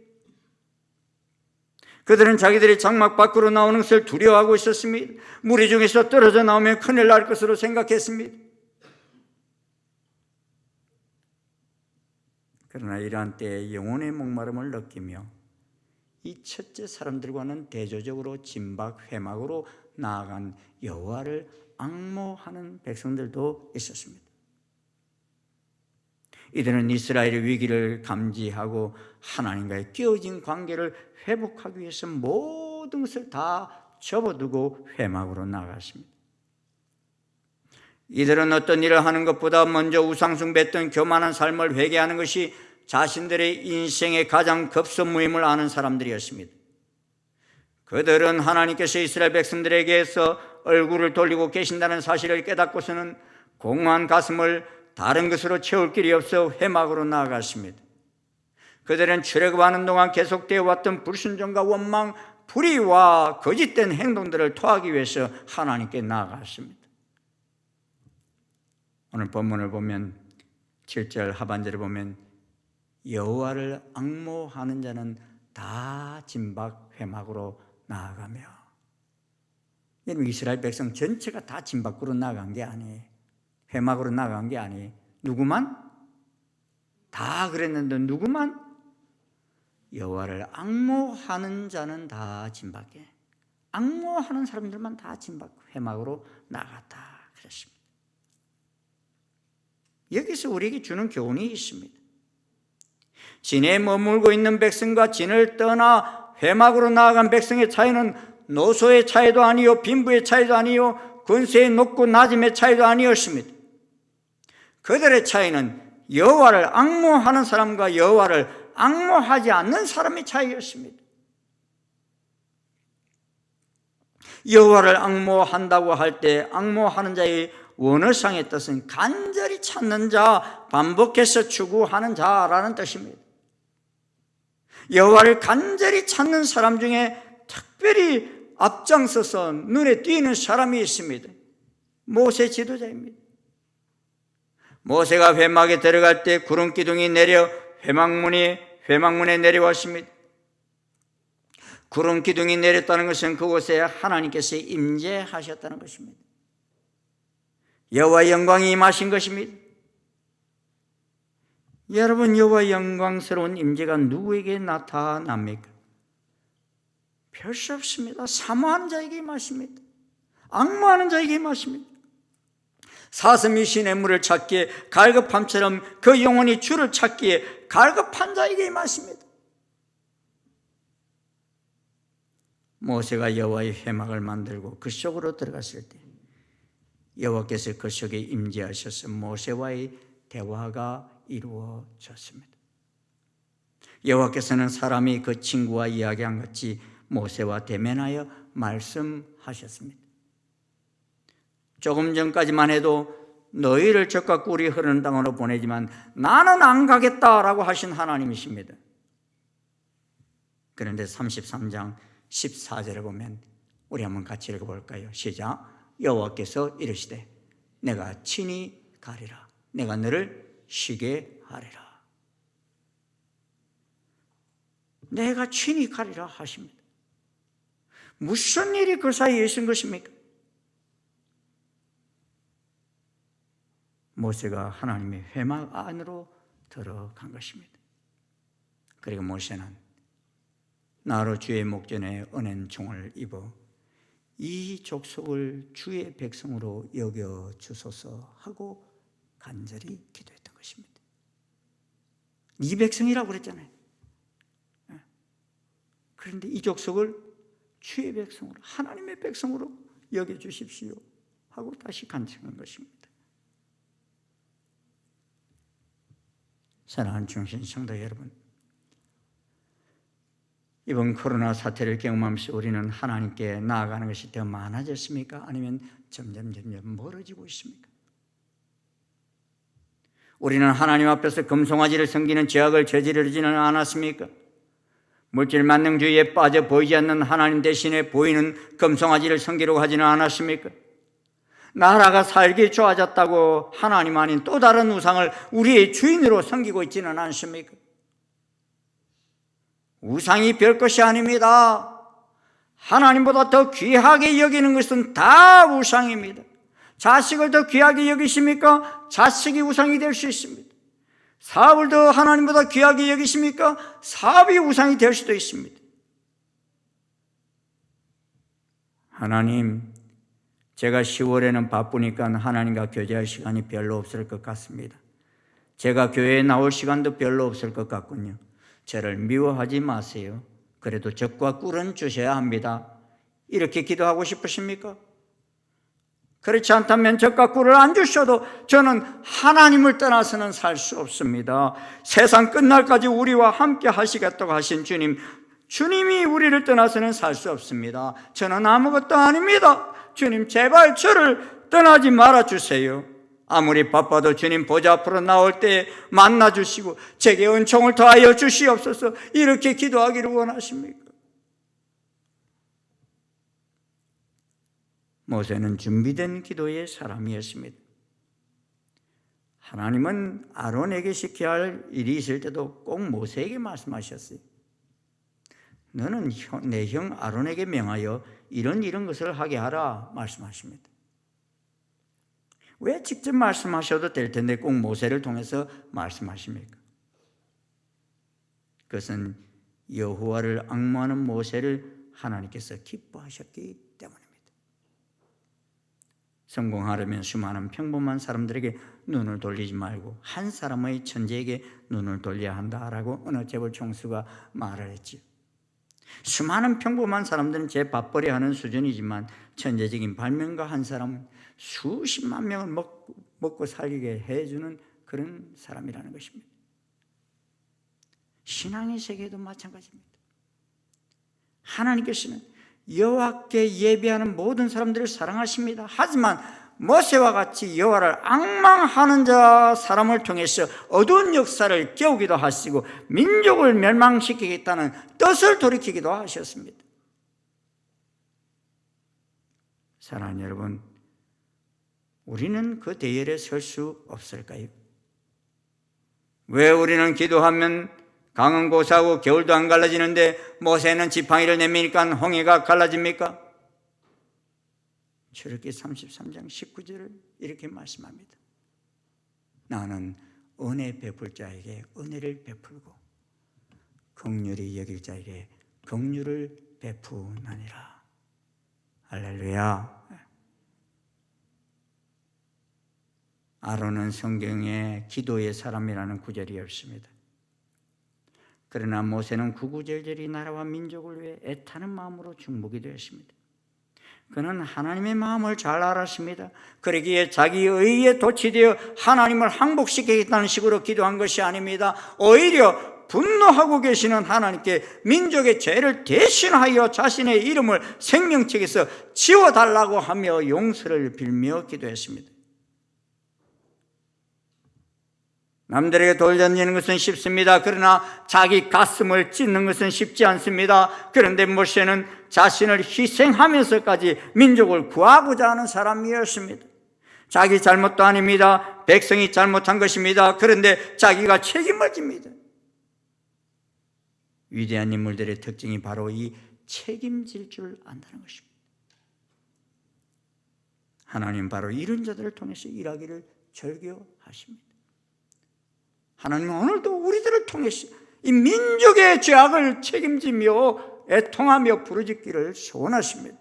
그들은 자기들의 장막 밖으로 나오는 것을 두려워하고 있었습니다. 무리 중에서 떨어져 나오면 큰일 날 것으로 생각했습니다. 그러나 이러한 때에 영혼의 목마름을 느끼며 이 첫째 사람들과는 대조적으로 진박 회막으로 나아간 여호와를 앙모하는 백성들도 있었습니다. 이들은 이스라엘의 위기를 감지하고 하나님과의 끼어진 관계를 회복하기 위해서 모든 것을 다 접어두고 회막으로 나아갔습니다. 이들은 어떤 일을 하는 것보다 먼저 우상숭배했던 교만한 삶을 회개하는 것이 자신들의 인생의 가장 급선무임을 아는 사람들이었습니다. 그들은 하나님께서 이스라엘 백성들에게서 얼굴을 돌리고 계신다는 사실을 깨닫고서는 공허한 가슴을 다른 것으로 채울 길이 없어 회막으로 나아갔습니다. 그들은 출애굽하는 동안 계속되어 왔던 불순종과 원망, 불의와 거짓된 행동들을 토하기 위해서 하나님께 나아갔습니다. 오늘 본문을 보면 7절 하반절을 보면 여호와를 앙모하는 자는 다 진박 회막으로 나아가며, 여러분 이스라엘 백성 전체가 다 진박으로 나아간 게 아니에요. 회막으로 나아간 게 아니에요. 누구만? 다 그랬는데 누구만? 여호와를 앙모하는 자는 다 진박에, 앙모하는 사람들만 다 진박 회막으로 나갔다 그랬습니다. 여기서 우리에게 주는 교훈이 있습니다. 진에 머물고 있는 백성과 진을 떠나 회막으로 나아간 백성의 차이는 노소의 차이도 아니요 빈부의 차이도 아니요 권세의 높고 낮음의 차이도 아니었습니다. 그들의 차이는 여호와를 앙모하는 사람과 여호와를 앙모하지 않는 사람의 차이였습니다. 여호와를 앙모한다고 할 때 앙모하는 자의 원어상의 뜻은 간절히 찾는 자, 반복해서 추구하는 자라는 뜻입니다. 여호와를 간절히 찾는 사람 중에 특별히 앞장서서 눈에 띄는 사람이 있습니다. 모세 지도자입니다. 모세가 회막에 들어갈 때 구름 기둥이 내려 회막문에 내려왔습니다. 구름 기둥이 내렸다는 것은 그곳에 하나님께서 임재하셨다는 것입니다. 여호와의 영광이 임하신 것입니다. 여러분, 여호와의 영광스러운 임재가 누구에게 나타납니까? 별 수 없습니다. 사모하는 자에게 임하십니다. 앙모하는 자에게 임하십니다. 사슴이 시냇물을 찾기에 갈급함처럼 그 영혼이 주를 찾기에 갈급한 자에게 임하십니다. 모세가 여호와의 회막을 만들고 그 속으로 들어갔을 때 여호와께서 그 속에 임재하셔서 모세와의 대화가 이루어졌습니다. 여호와께서는 사람이 그 친구와 이야기한 같이 모세와 대면하여 말씀하셨습니다. 조금 전까지만 해도 너희를 적과 꿀이 흐르는 땅으로 보내지만 나는 안 가겠다라고 하신 하나님이십니다. 그런데 33장 14절에 보면 우리 한번 같이 읽어볼까요? 시작. 여호와께서 이르시되 내가 친히 가리라. 내가 너를 쉬게 하리라. 내가 친히 가리라 하십니다. 무슨 일이 그 사이에 있은 것입니까? 모세가 하나님의 회막 안으로 들어간 것입니다. 그리고 모세는 나로 주의 목전에 은행 종을 입어 이 족속을 주의 백성으로 여겨 주소서 하고 간절히 기도했던 것입니다. 이 백성이라고 그랬잖아요. 그런데 이 족속을 주의 백성으로, 하나님의 백성으로 여겨 주십시오 하고 다시 간청한 것입니다. 사랑하는 중신 성도 여러분, 이번 코로나 사태를 경험하면서 우리는 하나님께 나아가는 것이 더 많아졌습니까? 아니면 점점 멀어지고 있습니까? 우리는 하나님 앞에서 금송아지를 섬기는 죄악을 저지르지는 않았습니까? 물질 만능주의에 빠져 보이지 않는 하나님 대신에 보이는 금송아지를 섬기려고 하지는 않았습니까? 나라가 살기 좋아졌다고 하나님 아닌 또 다른 우상을 우리의 주인으로 섬기고 있지는 않습니까? 우상이 별 것이 아닙니다. 하나님보다 더 귀하게 여기는 것은 다 우상입니다. 자식을 더 귀하게 여기십니까? 자식이 우상이 될 수 있습니다. 사업을 더 하나님보다 귀하게 여기십니까? 사업이 우상이 될 수도 있습니다. 하나님, 제가 10월에는 바쁘니까 하나님과 교제할 시간이 별로 없을 것 같습니다. 제가 교회에 나올 시간도 별로 없을 것 같군요. 저를 미워하지 마세요. 그래도 젖과 꿀은 주셔야 합니다. 이렇게 기도하고 싶으십니까? 그렇지 않다면 젖과 꿀을 안 주셔도 저는 하나님을 떠나서는 살 수 없습니다. 세상 끝날까지 우리와 함께 하시겠다고 하신 주님이 우리를 떠나서는 살 수 없습니다. 저는 아무것도 아닙니다. 주님, 제발 저를 떠나지 말아주세요. 아무리 바빠도 주님 보좌 앞으로 나올 때 만나주시고 제게 은총을 더하여 주시옵소서. 이렇게 기도하기를 원하십니까? 모세는 준비된 기도의 사람이었습니다. 하나님은 아론에게 시켜야 할 일이 있을 때도 꼭 모세에게 말씀하셨어요. 너는 내 형 아론에게 명하여 이런 것을 하게 하라 말씀하십니다. 왜 직접 말씀하셔도 될 텐데 꼭 모세를 통해서 말씀하십니까? 그것은 여호와를 앙모하는 모세를 하나님께서 기뻐하셨기 때문입니다. 성공하려면 수많은 평범한 사람들에게 눈을 돌리지 말고 한 사람의 천재에게 눈을 돌려야 한다라고 어느 재벌 총수가 말을 했죠. 수많은 평범한 사람들은 제 밥벌이 하는 수준이지만 천재적인 발명가 한 사람은 수십만 명을 먹고 살게 해주는 그런 사람이라는 것입니다. 신앙의 세계도 마찬가지입니다. 하나님께서는 여호와께 예배하는 모든 사람들을 사랑하십니다. 하지만 모세와 같이 여호와를 앙망하는 사람을 통해서 어두운 역사를 깨우기도 하시고 민족을 멸망시키겠다는 뜻을 돌이키기도 하셨습니다. 사랑하는 여러분, 우리는 그 대열에 설 수 없을까요? 왜 우리는 기도하면 강은 고사하고 겨울도 안 갈라지는데 모세는 지팡이를 내미니까 홍해가 갈라집니까? 출애굽기 33장 19절을 이렇게 말씀합니다. 나는 은혜 베풀 자에게 은혜를 베풀고 긍휼히 여길 자에게 긍휼을 베푸나니라. 할렐루야. 아론은 성경에 기도의 사람이라는 구절이 없습니다. 그러나 모세는 구구절절히 나라와 민족을 위해 애타는 마음으로 중보기 되었습니다. 그는 하나님의 마음을 잘 알았습니다. 그러기에 자기의 의에 도취되어 하나님을 항복시키겠다는 식으로 기도한 것이 아닙니다. 오히려 분노하고 계시는 하나님께 민족의 죄를 대신하여 자신의 이름을 생명책에서 지워달라고 하며 용서를 빌며 기도했습니다. 남들에게 돌 던지는 것은 쉽습니다. 그러나 자기 가슴을 찢는 것은 쉽지 않습니다. 그런데 모세는 자신을 희생하면서까지 민족을 구하고자 하는 사람이었습니다. 자기 잘못도 아닙니다. 백성이 잘못한 것입니다. 그런데 자기가 책임을 집니다. 위대한 인물들의 특징이 바로 이 책임질 줄 안다는 것입니다. 하나님 바로 이런 자들을 통해서 일하기를 절교하십니다. 하나님은 오늘도 우리들을 통해서 이 민족의 죄악을 책임지며 애통하며 부르짖기를 소원하십니다.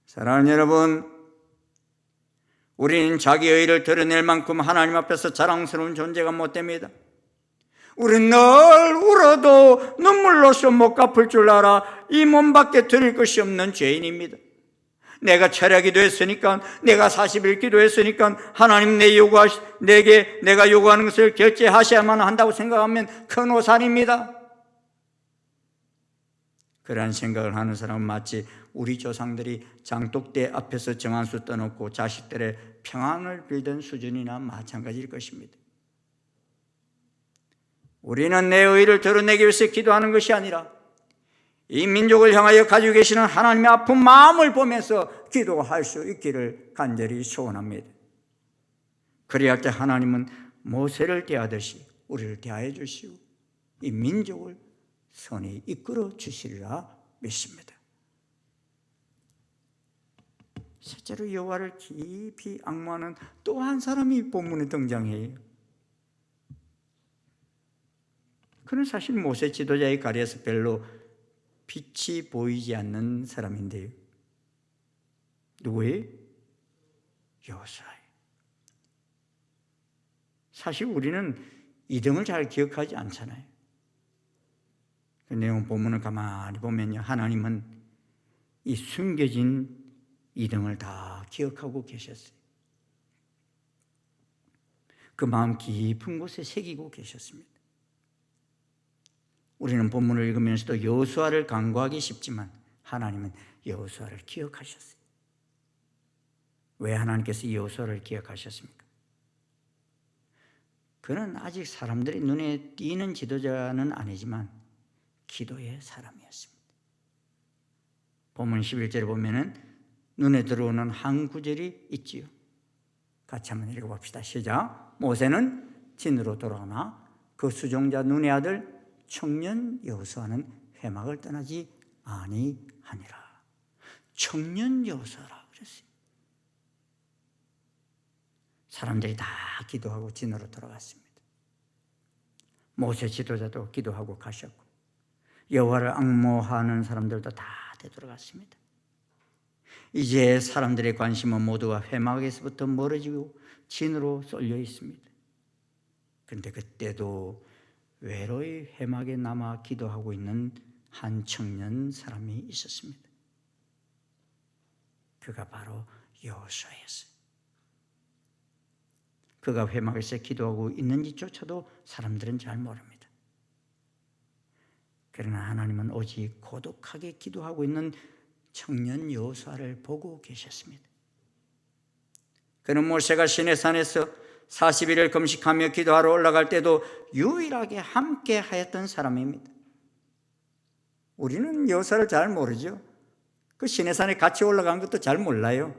사랑하는 여러분, 우리는 자기의 의를 드러낼 만큼 하나님 앞에서 자랑스러운 존재가 못 됩니다. 우리는 늘 울어도 눈물로서 못 갚을 줄 알아 이 몸 밖에 드릴 것이 없는 죄인입니다. 내가 철야 기도했으니까, 내가 40일 기도했으니까 하나님 내게 내가 요구하는 것을 결제하셔야만 한다고 생각하면 큰 오산입니다. 그러한 생각을 하는 사람은 마치 우리 조상들이 장독대 앞에서 정한수 떠놓고 자식들의 평안을 빌던 수준이나 마찬가지일 것입니다. 우리는 내 의를 드러내기 위해서 기도하는 것이 아니라 이 민족을 향하여 가지고 계시는 하나님의 아픈 마음을 보면서 기도할 수 있기를 간절히 소원합니다. 그래야 할 때 하나님은 모세를 대하듯이 우리를 대하여 주시고 이 민족을 선히 이끌어 주시리라 믿습니다. 실제로 여호와를 깊이 앙모하는 또 한 사람이 본문에 등장해요. 그는 사실 모세 지도자의 가리에서 별로 빛이 보이지 않는 사람인데요. 누구예요? 여호수아예요. 사실 우리는 이등을 잘 기억하지 않잖아요. 그 내용 본문을 가만히 보면요, 하나님은 이 숨겨진 이등을 다 기억하고 계셨어요. 그 마음 깊은 곳에 새기고 계셨습니다. 우리는 본문을 읽으면서도 여호수아를 간구하기 쉽지만 하나님은 여호수아를 기억하셨어요. 왜 하나님께서 여호수아를 기억하셨습니까? 그는 아직 사람들이 눈에 띄는 지도자는 아니지만 기도의 사람이었습니다. 본문 11절에 보면은 눈에 들어오는 한 구절이 있지요. 같이 한번 읽어봅시다. 시작. 모세는 진으로 돌아오나 그 수종자 눈의 아들 청년 여호수아는 회막을 떠나지 아니하니라. 청년 여호수아라 그랬어요. 사람들이 다 기도하고 진으로 돌아갔습니다. 모세 지도자도 기도하고 가셨고 여호와를 앙모하는 사람들도 다 되돌아갔습니다. 이제 사람들의 관심은 모두가 회막에서부터 멀어지고 진으로 쏠려 있습니다. 그런데 그때도 외로이 회막에 남아 기도하고 있는 한 청년 사람이 있었습니다. 그가 바로 여호수아였어요. 그가 회막에서 기도하고 있는지조차도 사람들은 잘 모릅니다. 그러나 하나님은 오직 고독하게 기도하고 있는 청년 여호수아를 보고 계셨습니다. 그는 모세가 시내산에서 40일을 금식하며 기도하러 올라갈 때도 유일하게 함께 하였던 사람입니다. 우리는 여호수아를 잘 모르죠. 그 시내산에 같이 올라간 것도 잘 몰라요.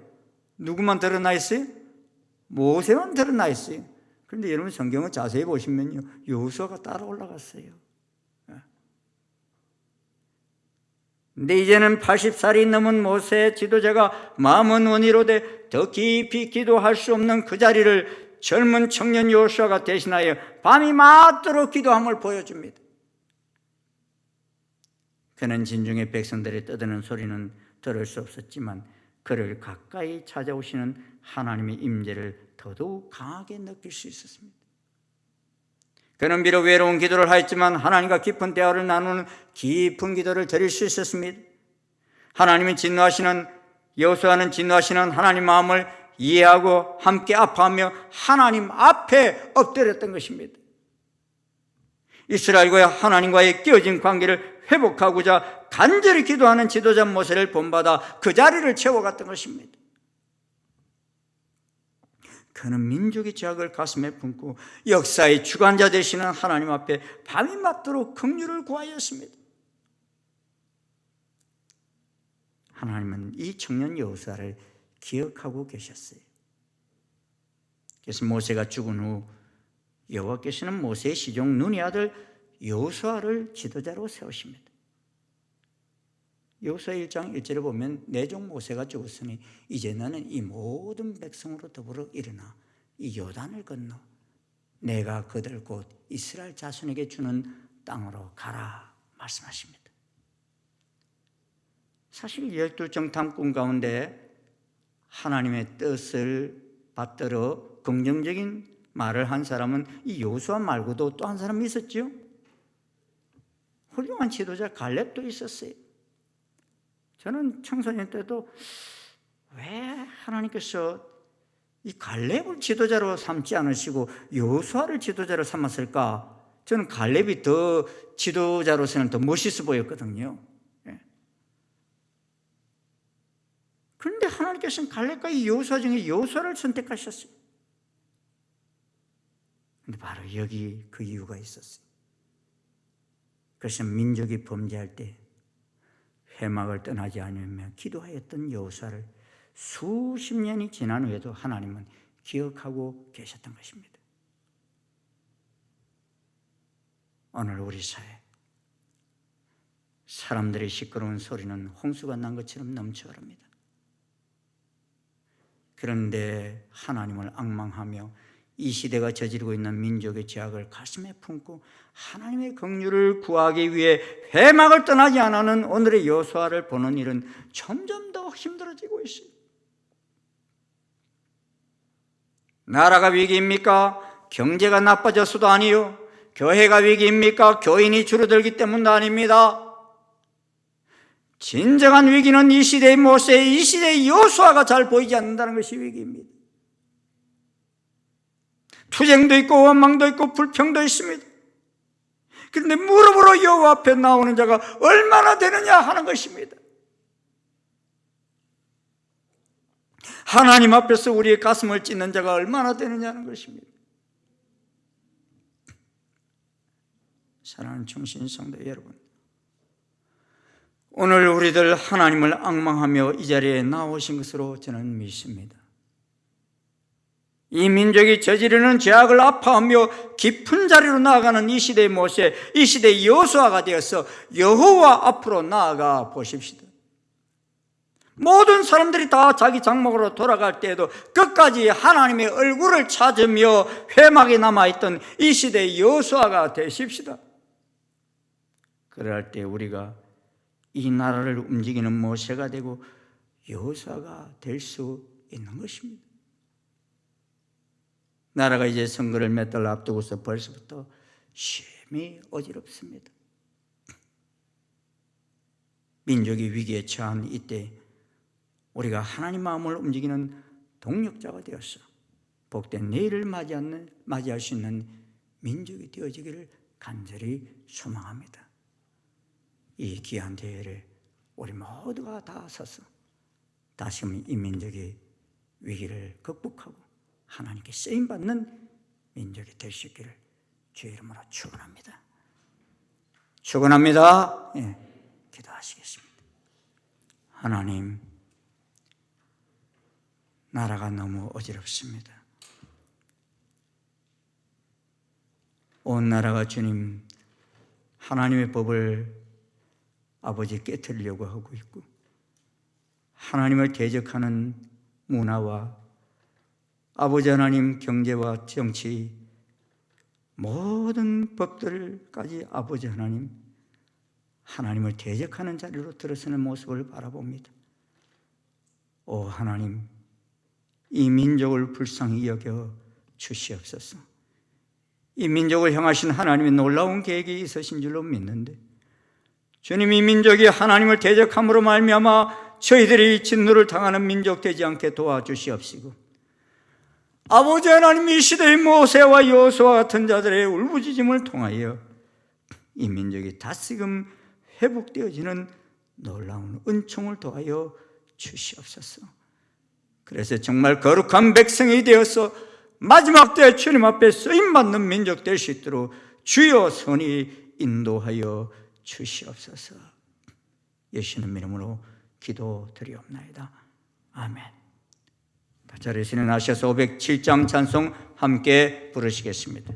누구만 드러나 있어요? 모세만 드러나 있어요. 그런데 여러분 성경을 자세히 보시면요, 여호수아가 따라 올라갔어요. 근데 이제는 80살이 넘은 모세의 지도자가 마음은 원이로되 더 깊이 기도할 수 없는 그 자리를 젊은 청년 여호수아가 대신하여 밤이 맞도록 기도함을 보여줍니다. 그는 진중에 백성들의 떠드는 소리는 들을 수 없었지만 그를 가까이 찾아오시는 하나님의 임재를 더더욱 강하게 느낄 수 있었습니다. 그는 비록 외로운 기도를 하였지만 하나님과 깊은 대화를 나누는 깊은 기도를 드릴 수 있었습니다. 하나님은 진노하시는, 여호수아는 진노하시는 하나님 마음을 이해하고 함께 아파하며 하나님 앞에 엎드렸던 것입니다. 이스라엘과 하나님과의 깨어진 관계를 회복하고자 간절히 기도하는 지도자 모세를 본받아 그 자리를 채워갔던 것입니다. 그는 민족의 죄악을 가슴에 품고 역사의 주관자 되시는 하나님 앞에 밤이 맞도록 긍휼을 구하였습니다. 하나님은 이 청년 여호수아를 기억하고 계셨어요. 그래서 모세가 죽은 후 여호와께서는 모세의 시종 눈의 아들 여호수아를 지도자로 세우십니다. 여호수아 1장 1절에 보면 내 종 모세가 죽었으니 이제 너는 이 모든 백성으로 더불어 일어나 이 요단을 건너 내가 그들 곧 이스라엘 자손에게 주는 땅으로 가라 말씀하십니다. 사실 12정탐꾼 가운데 하나님의 뜻을 받들어 긍정적인 말을 한 사람은 이 여호수아 말고도 또 한 사람이 있었죠. 훌륭한 지도자 갈렙도 있었어요. 저는 청소년 때도 왜 하나님께서 이 갈렙을 지도자로 삼지 않으시고 여호수아를 지도자로 삼았을까? 저는 갈렙이 더 지도자로서는 더 멋있어 보였거든요. 그런데 하나님께서는 갈렙과 이 여호수아 중에 여호수아를 선택하셨어요. 그런데 바로 여기 그 이유가 있었어요. 그래서 민족이 범죄할 때 회막을 떠나지 않으며 기도하였던 여호수아를 수십 년이 지난 후에도 하나님은 기억하고 계셨던 것입니다. 오늘 우리 사회 사람들의 시끄러운 소리는 홍수가 난 것처럼 넘쳐흐릅니다. 그런데 하나님을 앙망하며 이 시대가 저지르고 있는 민족의 죄악을 가슴에 품고 하나님의 긍휼을 구하기 위해 회막을 떠나지 않는 오늘의 여호수아를 보는 일은 점점 더 힘들어지고 있어요. 나라가 위기입니까? 경제가 나빠져서도 아니요. 교회가 위기입니까? 교인이 줄어들기 때문도 아닙니다. 진정한 위기는 이 시대의 모세, 이 시대의 여호수아가 잘 보이지 않는다는 것이 위기입니다. 투쟁도 있고 원망도 있고 불평도 있습니다. 그런데 무릎으로 여호와 앞에 나오는 자가 얼마나 되느냐 하는 것입니다. 하나님 앞에서 우리의 가슴을 찢는 자가 얼마나 되느냐 하는 것입니다. 사랑하는 충신 성도 여러분, 오늘 우리들 하나님을 앙망하며 이 자리에 나오신 것으로 저는 믿습니다. 이 민족이 저지르는 죄악을 아파하며 깊은 자리로 나아가는 이 시대의 모세, 이 시대의 여호수아가 되어서 여호와 앞으로 나아가 보십시다. 모든 사람들이 다 자기 장막으로 돌아갈 때에도 끝까지 하나님의 얼굴을 찾으며 회막에 남아있던 이 시대의 여호수아가 되십시다. 그럴 때 우리가 이 나라를 움직이는 모세가 되고 여호수아가 될 수 있는 것입니다. 나라가 이제 선거를 몇 달 앞두고서 벌써부터 심히 어지럽습니다. 민족이 위기에 처한 이때 우리가 하나님 마음을 움직이는 동력자가 되어서 복된 내일을 맞이할 수 있는 민족이 되어지기를 간절히 소망합니다. 이 귀한 대회를 우리 모두가 다 서서 다시금 이 민족의 위기를 극복하고 하나님께 쓰임받는 민족이 될 수 있기를 주의 이름으로 축원합니다. 축원합니다. 예, 기도하시겠습니다. 하나님, 나라가 너무 어지럽습니다. 온 나라가 주님 하나님의 법을 아버지 깨트리려고 하고 있고, 하나님을 대적하는 문화와 아버지 하나님 경제와 정치 모든 법들까지 아버지 하나님 하나님을 대적하는 자리로 들어서는 모습을 바라봅니다. 오 하나님, 이 민족을 불쌍히 여겨 주시옵소서. 이 민족을 향하신 하나님의 놀라운 계획이 있으신 줄로 믿는데, 주님, 이 민족이 하나님을 대적함으로 말미암아 저희들이 진노를 당하는 민족 되지 않게 도와주시옵시고, 아버지 하나님, 이 시대의 모세와 여호수아 같은 자들의 울부짖음을 통하여 이 민족이 다시금 회복되어지는 놀라운 은총을 도하여 주시옵소서. 그래서 정말 거룩한 백성이 되어서 마지막 때 주님 앞에 쓰임받는 민족 될 수 있도록 주여 선히 인도하여 주시옵소서. 예수님 이름으로 기도드리옵나이다. 아멘. 다 자리에서 일어나셔서 507장 찬송 함께 부르시겠습니다.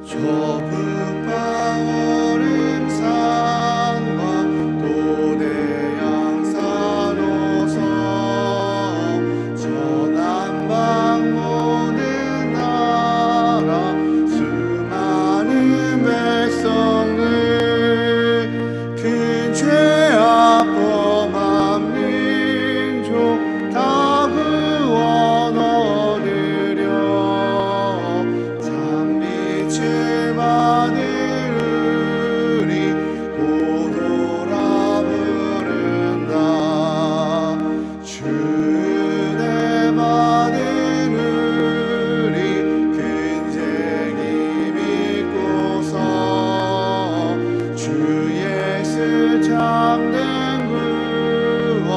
좁은 방울음 산과 도대양산호서 저남방 모든 나라 수많은 백성을 큰 죄악 범한 민족 다 구원 얻으려 참빛을 받으리 고도라 부른다. 주내 받으리 근쟁이 믿고서 주 예수 참된 구원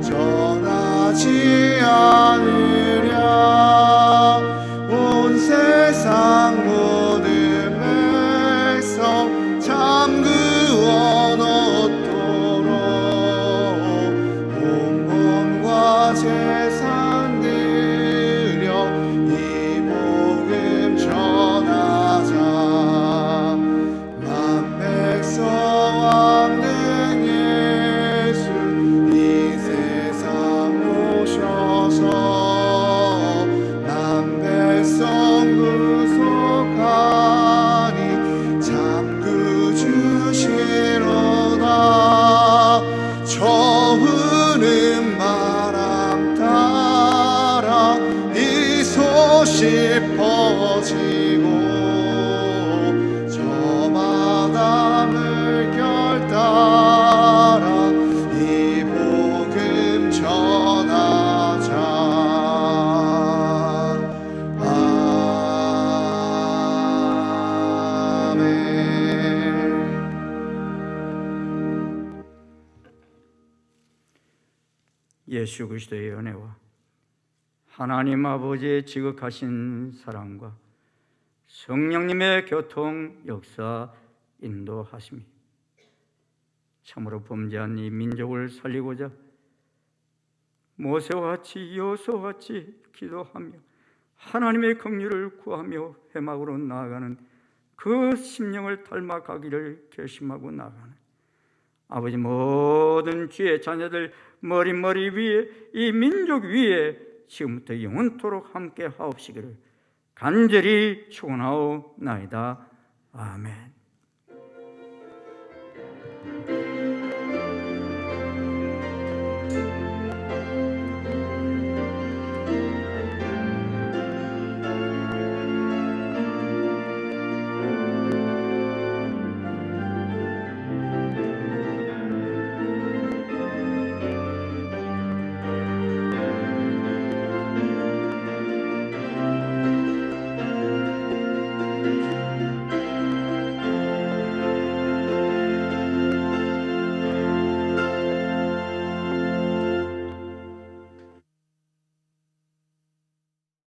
전하지 않으랴. 온 세상 모든 백성 참 구원 얻도록 온 몸과 재산 드려 이 복음 전하자. 만 백성 왕는 예수 이 세상 오셔서 난 백성 구속하니 참 구주 주시로다. 저으는 바람 따라 이 소식 퍼지고 저 바다물 결 따라 이 복음 전하자. 예수 그리스도의 은혜와 하나님 아버지의 지극하신 사랑과 성령님의 교통 역사 인도하심이 참으로 범죄한 이 민족을 살리고자 모세와 같이 여호수아와 같이 기도하며 하나님의 긍휼을 구하며 회막으로 나아가는 그 심령을 닮아가기를 결심하고 나아가는 아버지 모든 주의 자녀들 머리 위에 이 민족 위에 지금부터 영원토록 함께 하옵시기를 간절히 축원하옵나이다. 아멘.